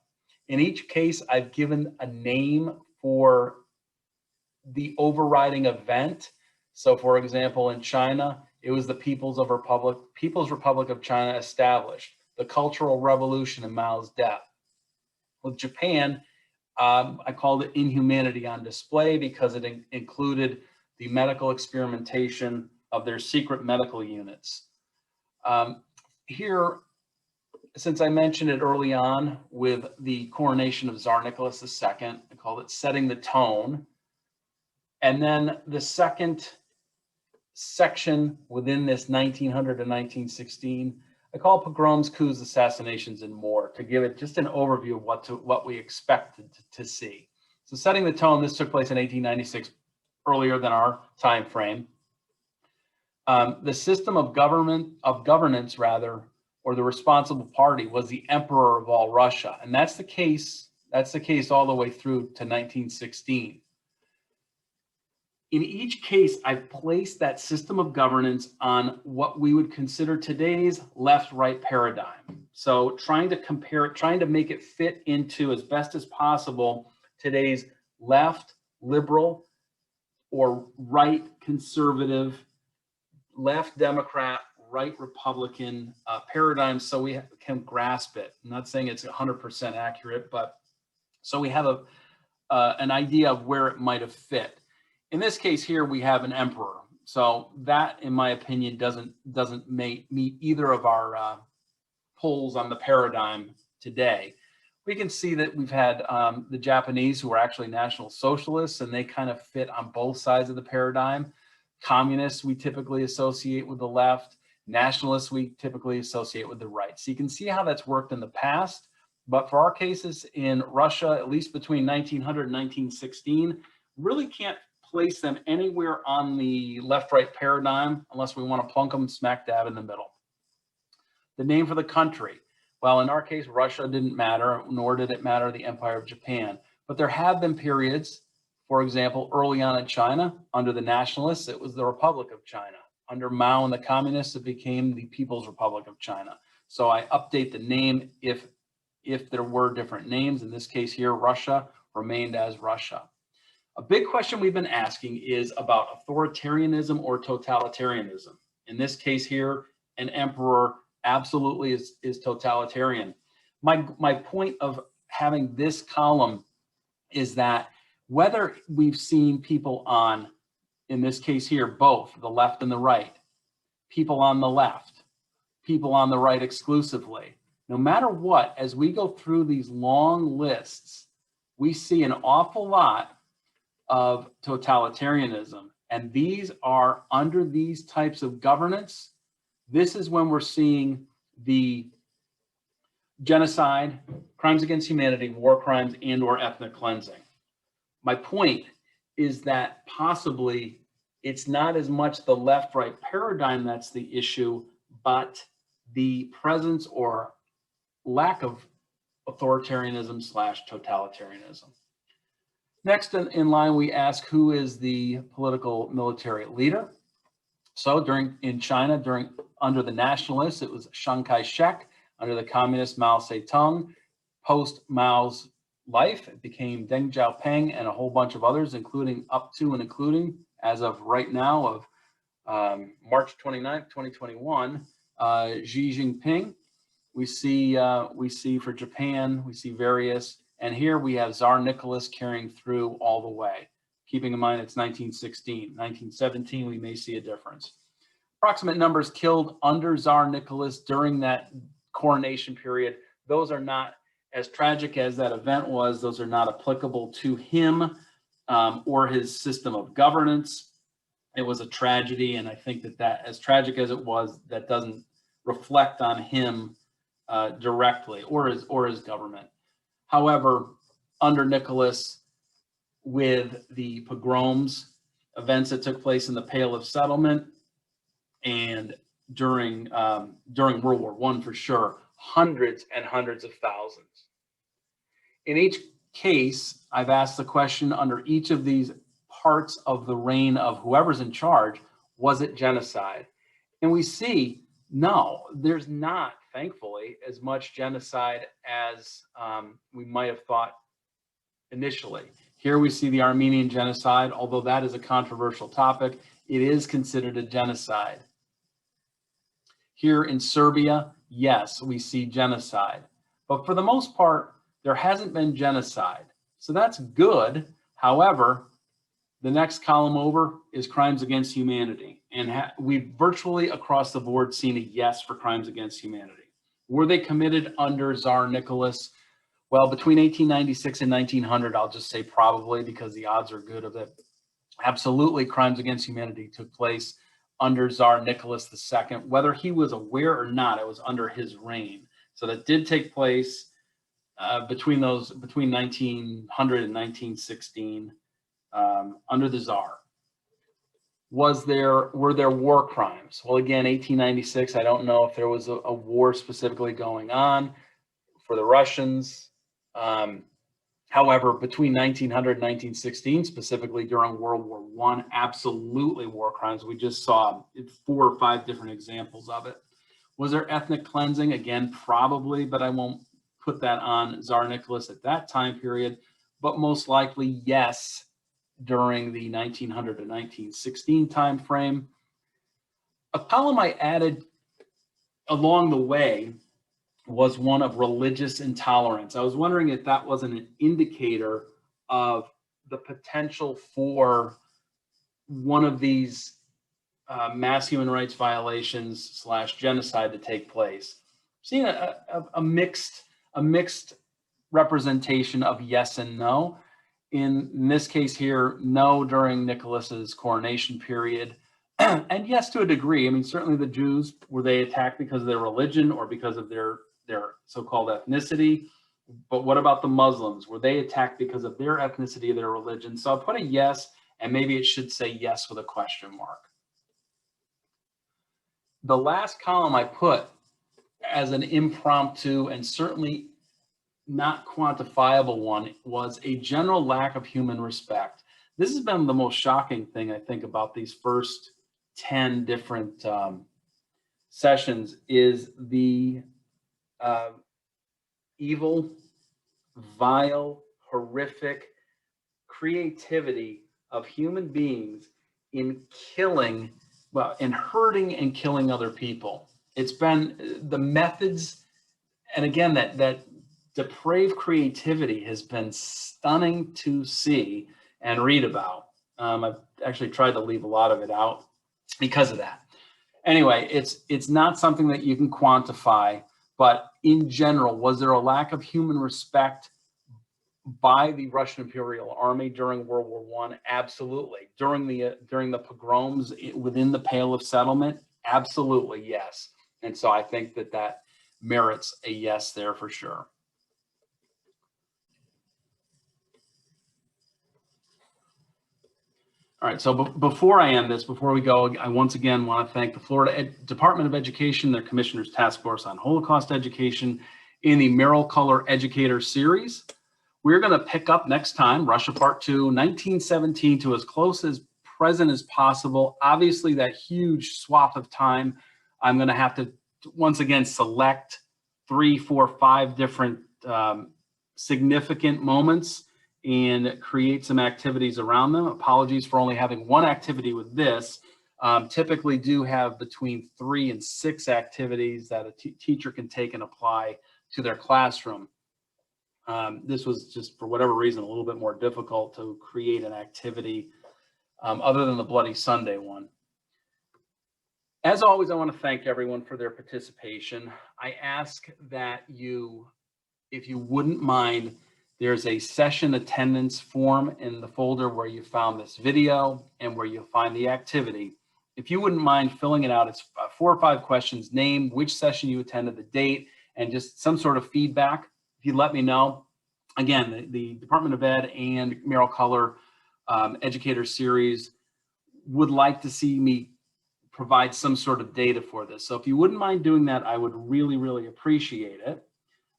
In each case, I've given a name for the overriding event. So for example, in China, it was the People's Republic of China established, the Cultural Revolution and Mao's death. With Japan, I called it Inhumanity on Display because it included the medical experimentation of their secret medical units. Here, since I mentioned it early on with the coronation of Tsar Nicholas II, I called it Setting the Tone. And then the second section within this 1900 to 1916, I call pogroms, coups, assassinations, and more, to give it just an overview of what we expected to see. So setting the tone, this took place in 1896, earlier than our time frame. The system of governance, or the responsible party, was the emperor of all Russia, and that's the case all the way through to 1916. In each case, I've placed that system of governance on what we would consider today's left-right paradigm. So trying to compare it, trying to make it fit into, as best as possible, today's left liberal or right conservative, left Democrat, right Republican paradigm, so we can grasp it. I'm not saying it's 100% accurate, but so we have an idea of where it might have fit. In this case here, we have an emperor. So that, in my opinion, doesn't meet either of our polls on the paradigm today. We can see that we've had the Japanese, who are actually National Socialists, and they kind of fit on both sides of the paradigm. Communists we typically associate with the left. Nationalists we typically associate with the right. So you can see how that's worked in the past. But for our cases in Russia, at least between 1900 and 1916, really can't place them anywhere on the left-right paradigm unless we want to plunk them smack dab in the middle. The name for the country. Well, in our case, Russia didn't matter, nor did it matter the Empire of Japan. But there have been periods, for example, early on in China, under the nationalists, it was the Republic of China. Under Mao and the communists, it became the People's Republic of China. So I update the name if there were different names. In this case here, Russia remained as Russia. A big question we've been asking is about authoritarianism or totalitarianism. In this case here, an emperor absolutely is totalitarian. My point of having this column is that whether we've seen people on, in this case here, both the left and the right, people on the left, people on the right exclusively, no matter what, as we go through these long lists, we see an awful lot of totalitarianism. And these are under these types of governance. This is when we're seeing the genocide, crimes against humanity, war crimes, and or ethnic cleansing. My point is that possibly it's not as much the left-right paradigm that's the issue, but the presence or lack of authoritarianism / totalitarianism. Next in line, we ask, who is the political military leader? So in China, under the nationalists, it was Chiang Kai-shek. Under the communists, Mao Zedong. Post Mao's life, it became Deng Xiaoping and a whole bunch of others, including as of right now of March 29th, 2021, Xi Jinping. We see for Japan, we see various, and here we have Tsar Nicholas carrying through all the way. Keeping in mind it's 1916, 1917, we may see a difference. Approximate numbers killed under Tsar Nicholas during that coronation period. Those are not, as tragic as that event was, those are not applicable to him or his system of governance. It was a tragedy, and I think that as tragic as it was, that doesn't reflect on him directly or his government. However, under Nicholas, with the pogroms, events that took place in the Pale of Settlement, and during World War I for sure, hundreds and hundreds of thousands. In each case, I've asked the question under each of these parts of the reign of whoever's in charge, was it genocide? And we see, no, there's not, thankfully, as much genocide as we might have thought initially. Here we see the Armenian genocide, although that is a controversial topic, it is considered a genocide. Here in Serbia, yes, we see genocide. But for the most part, there hasn't been genocide. So that's good. However, the next column over is crimes against humanity. And we've virtually across the board seen a yes for crimes against humanity. Were they committed under Tsar Nicholas? Well, between 1896 and 1900, I'll just say probably, because the odds are good of it. Absolutely, crimes against humanity took place under Tsar Nicholas II. Whether he was aware or not, it was under his reign. So that did take place between 1900 and 1916 under the Tsar. Were there war crimes? Well, again, 1896, I don't know if there was a war specifically going on for the Russians. However, between 1900 and 1916, specifically during World War I, absolutely war crimes. We just saw 4 or 5 different examples of it. Was there ethnic cleansing? Again, probably, but I won't put that on Tsar Nicholas at that time period. But most likely, yes, during the 1900 to 1916 time frame. A column I added along the way was one of religious intolerance. I was wondering if that wasn't an indicator of the potential for one of these mass human rights violations / genocide to take place. Seeing a mixed representation of yes and no. In this case here, no during Nicholas's coronation period, and yes to a degree. I mean, certainly the Jews, were they attacked because of their religion or because of their so-called ethnicity? But what about the Muslims? Were they attacked because of their ethnicity or their religion? So I'll put a yes, and maybe it should say yes with a question mark. The last column I put as an impromptu and certainly not quantifiable one was a general lack of human respect. This has been the most shocking thing, I think, about these first 10 different sessions is the evil, vile, horrific creativity of human beings in killing, well, in hurting and killing other people. It's been the methods, and again, that depraved creativity has been stunning to see and read about. I've actually tried to leave a lot of it out because of that. Anyway, it's not something that you can quantify, but in general, was there a lack of human respect by the Russian Imperial Army during World War I? Absolutely. During the pogroms within the Pale of Settlement? Absolutely, yes. And so I think that merits a yes there for sure. All right, so before I end this, before we go, I once again want to thank the Florida Department of Education, their Commissioner's Task Force on Holocaust Education in the Merrill Color Educator Series. We're going to pick up next time, Russia Part 2, 1917 to as close as present as possible. Obviously, that huge swath of time, I'm going to have to once again select 3, 4, 5 different significant moments and create some activities around them. Apologies for only having one activity with this. Typically do have between 3 and 6 activities that a teacher can take and apply to their classroom. This was just, for whatever reason, a little bit more difficult to create an activity other than the Bloody Sunday one. As always, I want to thank everyone for their participation. I ask that you, if you wouldn't mind, there's a session attendance form in the folder where you found this video and where you'll find the activity. If you wouldn't mind filling it out, it's 4 or 5 questions: name, which session you attended, the date, and just some sort of feedback. If you let me know. Again, the Department of Ed and Merrill Color Educator Series would like to see me provide some sort of data for this. So if you wouldn't mind doing that, I would really, really appreciate it.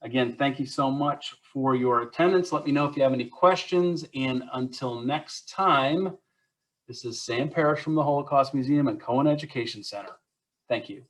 Again, thank you so much for your attendance. Let me know if you have any questions. And until next time, this is Sam Parrish from the Holocaust Museum and Cohen Education Center. Thank you.